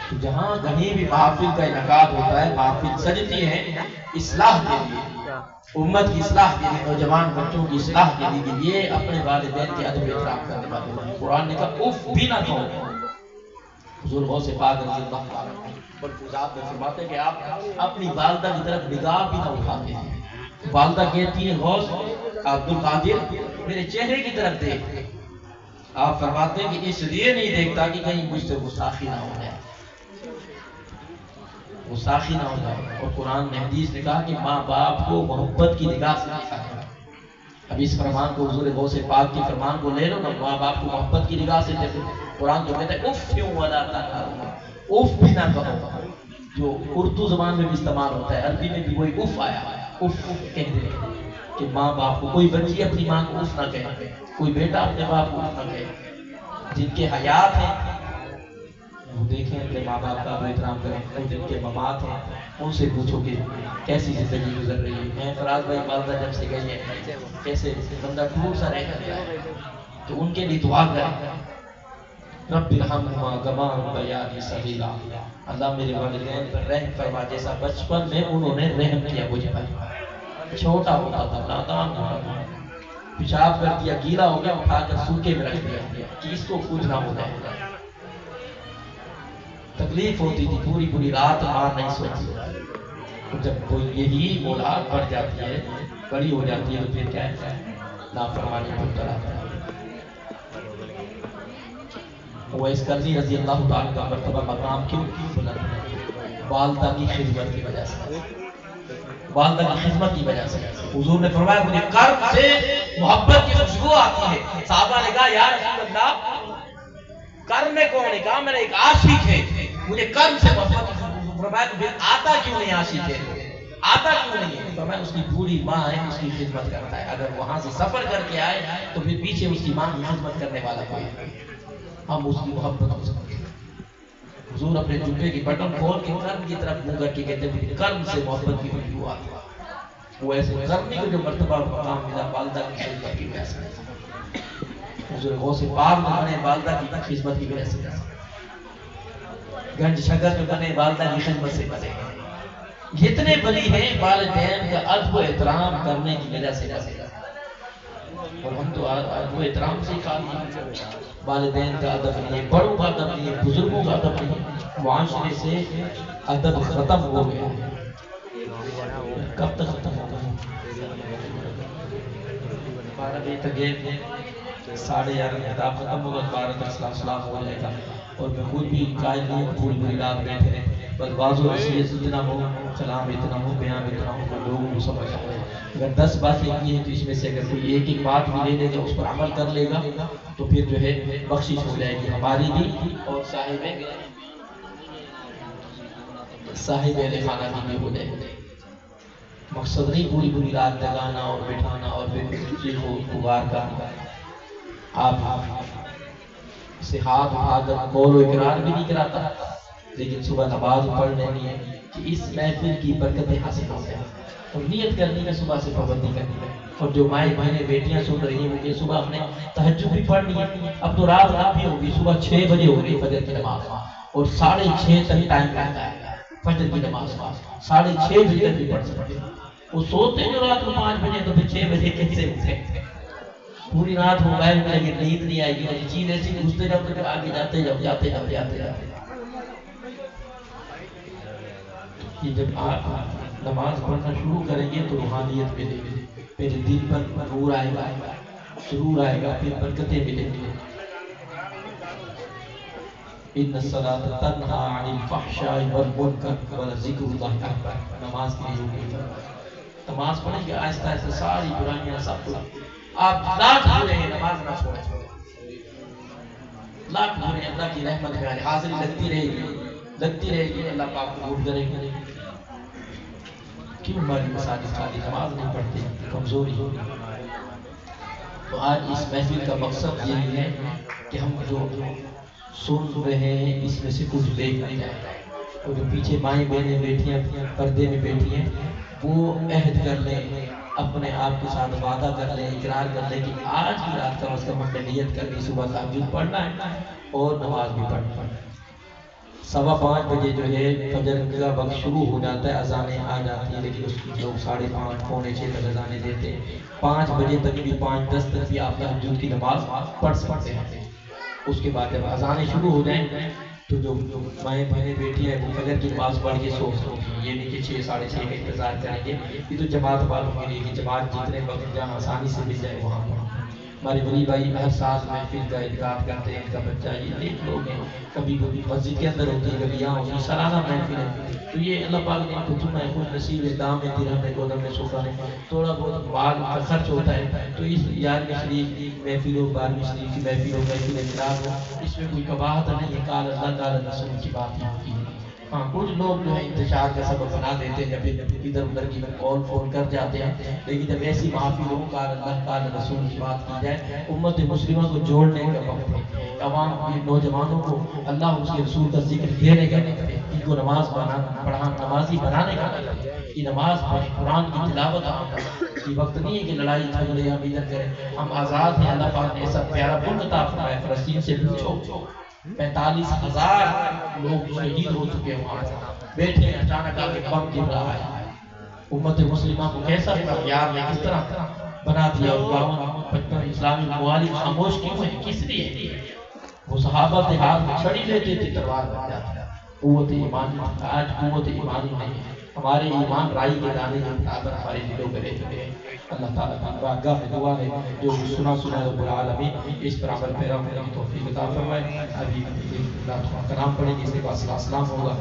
تو جہاں کہیں بھی محافل کا انعقاد ہوتا ہے، محافل سجتی ہیں اصلاح کے لیے، امت کی اصلاح کے لیے، نوجوان بچوں کی اصلاح کے لیے یہ اپنے والدین کے ادب احترام کرنے والے ہیں۔ قرآن نے کہا اف بھی نہ کہو۔ حضور غوث پاک رضی اللہ عنہ ملفوظات میں فرماتے ہیں کہ آپ اپنی والدہ کی طرف نگاہ بھی نہ اٹھاتے ہیں۔ والدہ کہتی ہے غوث عبد القادر میرے چہرے کی طرف دیکھ۔ آپ فرماتے ہیں کہ اس لیے نہیں دیکھتا کہ کہیں مجھ سے گستاخی نہ ہو جائے، گستاخی نہ ہو جائے۔ اور قرآن نے حدیث نے کہا کہ ماں باپ کو محبت کی نگاہ سے دیکھا جائے۔ اب اس فرمان کو حضور غوث پاک کے فرمان کو لے لو نا، ماں باپ کو محبت کی نگاہ سے دیکھو۔ قرآن تو کہتا ہے اف کیوں ولا تنہرہما، اف بھی نہ کہو، جو اردو زبان میں بھی استعمال ہوتا ہے، عربی میں بھی وہی اف آیا، اف کہہ دے کہ ماں باپ کو، کوئی بچی اپنی ماں کو اف نہ کہے، کوئی بیٹا اپنے باپ کو اف نہ کہے۔ جن کے حیات ہیں وہ دیکھیں اپنے ماں باپ کا احترام کریں، اور جن کے ممات ہیں ان سے پوچھو کہ کیسی زندگی گزر رہی ہے۔ میں فراز بھائی والدہ جب سے گئی ہے کیسے بندہ ٹوٹ سا رہ کر جائے، تو ان کے لیے دعا کریں رب ارحمہما کما ربیانی صغیرا، اللہ میرے والدین پر رحم فرما جیسا بچپن میں انہوں نے رحم کیا مجھ پر۔ چھوٹا ہوتا تھا، نادان ہوتا تھا، پیشاب کر دیا گیلا ہو گیا، اٹھا کر سوکھے میں رکھ دیا کہ اس کو کچھ نہ ہو جائے۔ تکلیف ہوتی تھی، پوری پوری رات ماں نہیں سوتی۔ جب کوئی یہی اولاد بڑھ جاتی ہے، بڑی ہو جاتی ہے، تو پھر کیا ہے نافرمانی میں مبتلا ہوتا ہے۔ اویس کرنی رضی اللہ تعالیٰ کا مرتبہ مقام کیوں بلند؟ والدہ کی خدمت کی وجہ سے، والدہ کی خدمت کی وجہ سے۔ حضور نے فرمایا مجھے قرب سے محبت کی خوشبو آتی ہے۔ صحابہ نے کہا یا رسول اللہ کرم میں کون ہے؟ کہا میرا ایک عاشق ہے، مجھے کرم سے محبت کی خوشبو۔ فرمایا تو پھر آتا کیوں نہیں عاشق ہے؟ آتا کیوں نہیں ہے؟ فرمایا اس کی بوڑھی ماں ہے، اس کی خدمت کرتا ہے، اگر وہاں سے سفر کر کے آئے تو پھر پیچھے اس کی ماں کی خدمت کرنے والا کوئی ہے، ہم اس کی محبت ہو سکتے ہیں۔ حضور اپنے جبے کی بٹن کھول کے کرم کی طرف منہ کر کے کہتے ہیں کرم سے محبت کی خوشبو آتی ہے۔ وہ ایسے کرمی کو جو مرتبہ مقام ملا والدہ کی خدمت کی وجہ سے، حضور غوث پاک میں بنے والدہ کی خدمت کی وجہ سے، گنج شگر میں بنے والدہ کی خدمت سے بنے، جتنے بلی ہیں والدین کا ادب و احترام کرنے کی وجہ سے بنے۔ اور ہم تو ادب و احترام سے خالی ہیں، والدین کا ادب نہیں ہے، بڑوں کا ادب نہیں ہے، بزرگوں کا ادب نہیں ہے، معاشرے سے ادب ختم ہو گیا۔ کب تک ختم ہوگا؟ 12 بجے تک گئے، 11:30 کتاب ختم ہوگا، 12 تک سلام ہو جائے گا۔ اور میں خود بھی قائد نہیں ہوں، پوری پوری رات بیٹھے رہے، بس بعض و نصیحت اتنا ہو، کلام اتنا ہو، بیان اتنا ہو کہ لوگوں کو سمجھ آئے۔ اگر 10 باتیں کی ہیں تو اس میں سے اگر کوئی ایک ایک بات بھی لے لے گا، اس پر عمل کر لے گا، تو پھر جو ہے بخشش ہو جائے گی ہماری بھی اور صاحب اہل خانہ کی بھی ہو جائے گی۔ مقصد نہیں پوری پوری رات جگانا اور بٹھانا اور پھر چیخ و پکار کرنا۔ آپ سے ہاتھ اٹھا کر قول و اقرار بھی نہیں کراتا، لیکن صبح نماز پڑھ لینی ہے کہ اس محفل کی برکتیں حاصل ہو جائیں، اور نیت کرنی ہے صبح سے پابندی کرنی ہے۔ اور جو مائیں بہنیں بیٹیاں سن رہی ہیں مجھے صبح اپنے تہجد بھی پڑھنی ہے، اب تو رات بھی ہوگی، صبح 6 بجے ہوگی فجر کی نماز، اور 6:30 تک ٹائم رہتا ہے فجر کی نماز، 6:30 بجے تک بھی پڑھ سکتے ہیں۔ وہ سوتے جو رات کو 5 بجے تو پھر 6 بجے کیسے اٹھے؟ پوری رات موبائل میں لگے، نیند نہیں آئے گی، چیز ایسی گھستے جاؤ تو آگے جاتے جاتے جب آپ نماز پڑھنا شروع کریں گے تو روحانیت ملے گی، میرے دل پر نور آئے گا، سرور آئے گا، پھر برکتیں ملیں گی۔ ان الصلاۃ تنہی عن الفحشاء والمنکر ولذکر اللہ اکبر۔ نماز کے لیے نماز پڑھیں گے آہستہ آہستہ ساری برائیاں سب کچھ آپ لاکھ برے ہیں، نماز نہ چھوڑیں، لاکھ برے اللہ کی رحمت میں حاضری لگتی رہے گی، اللہ پاک قبول کرے گا۔ کیوں ہماری مساجد خالی، نماز نہیں پڑھتے، کمزوری ہو۔ تو آج اس محفل کا مقصد یہی ہے کہ ہم جو سن رہے ہیں اس میں سے کچھ دیکھ نہیں جائے، اور جو پیچھے مائیں بہنیں بیٹھی ہیں پردے میں بیٹھی ہیں وہ عہد کر لیں، اپنے آپ کے ساتھ وعدہ کر لیں، اقرار کر لیں کہ آج کی رات کا کم از کم ہم نے نیت کرنی، صبح تہجد پڑھنا ہے اور نماز بھی پڑھنا ہے۔ 5:15 بجے جو ہے فجر کا وقت شروع ہو جاتا ہے، اذانیں آ جاتی ہیں، لیکن اس کی لوگ 5:30 پونے 6 تک اذانیں دیتے ہیں۔ 5 بجے تک بھی 5:10 تک بھی آپ تہجد کی نماز پڑھ سکتے ہیں۔ اس کے بعد جب اذانیں شروع ہو جائیں تو جو مائیں بہنیں بیٹی ہیں وہ فجر کی نماز پڑھ کے سو سکتی ہیں، یہ نہیں کہ 6 ساڑھے 6 کا انتظار کریں گے۔ یہ تو جماعت والوں کے لیے کہ جماعت جتنے وقت جہاں آسانی سے مل جائے وہاں پر۔ ہمارے ولی بھائی ہر سال محفل کا انعقاد کرتے ہیں، ان کا بچہ یہ ایک لوگ ہیں، کبھی کبھی مسجد کے اندر ہوتی ہے، کبھی یہاں ہوتی ہے، سالانہ محفل ہے۔ تو یہ اللہ پاک نے ان کو چنا ہے، خوش نصیب ہے، دام ہے، درہم ہے، گودم ہے، سفر ہے، تھوڑا بہت مال کا خرچ ہوتا ہے۔ تو اس 11ویں شریف کی محفل ہو، 12ویں شریف کی محفل ہو، محفل اعتراض ہو، اس میں کوئی کباہت نہیں ہے، قال اللہ قال رسول کی بات ہی ہوتی ہے۔ ہاں کچھ لوگ جو ہے انتشار کا سبب بنا دیتے ہیں، جب ادھر ادھر کی کال فون کر جاتے ہیں، لیکن جب ایسی محافل ہو، قال اللہ قال رسول کی بات کی جائے، امت مسلمہ کو جوڑنے کا وقت ہے، عوام کی نوجوانوں کو اللہ اس کے رسول کا ذکر دینے کا وقت ہے، ان کو نماز نمازی بنانے کا وقت ہے، یہ نماز قرآن کی تلاوت یہ وقت نہیں ہے کہ لڑائی جھگڑے ہم ادھر کریں، ہم آزاد ہیں۔ اللہ پاک نے ایسا پیارا ملک عطا فرمایا، فلسطین سے پوچھو 45,000 لوگ شہید ہو چکے ہیں، وہاں بیٹھے ہیں، اچانک آ کے بم گر رہا ہے۔ امت مسلمہ کو کیسا یار نے کس طرح بنا دیا، اور 52-55 اسلامی ممالک خاموش کیوں ہیں، کس لیے؟ وہ صحابہ کے ہاتھ میں چھڑی لیتے تھے، تلوار بن جاتی ہے۔ قوت ایمانی، آج قوت ایمانی نہیں ہے، ہمارے ایمان رائی کے دانے کے برابر ہمارے دلوں میں رہتے ہیں۔ اللہ تعالیٰ کی بارگاہ میں دعا ہے جو سنا رب العالمین اس پر عمل پیرا ہونے کی توفیق عطا فرمائے۔ ابھی اللہ کلام پڑھیں گے، اس کے بعد السلام ہوگا۔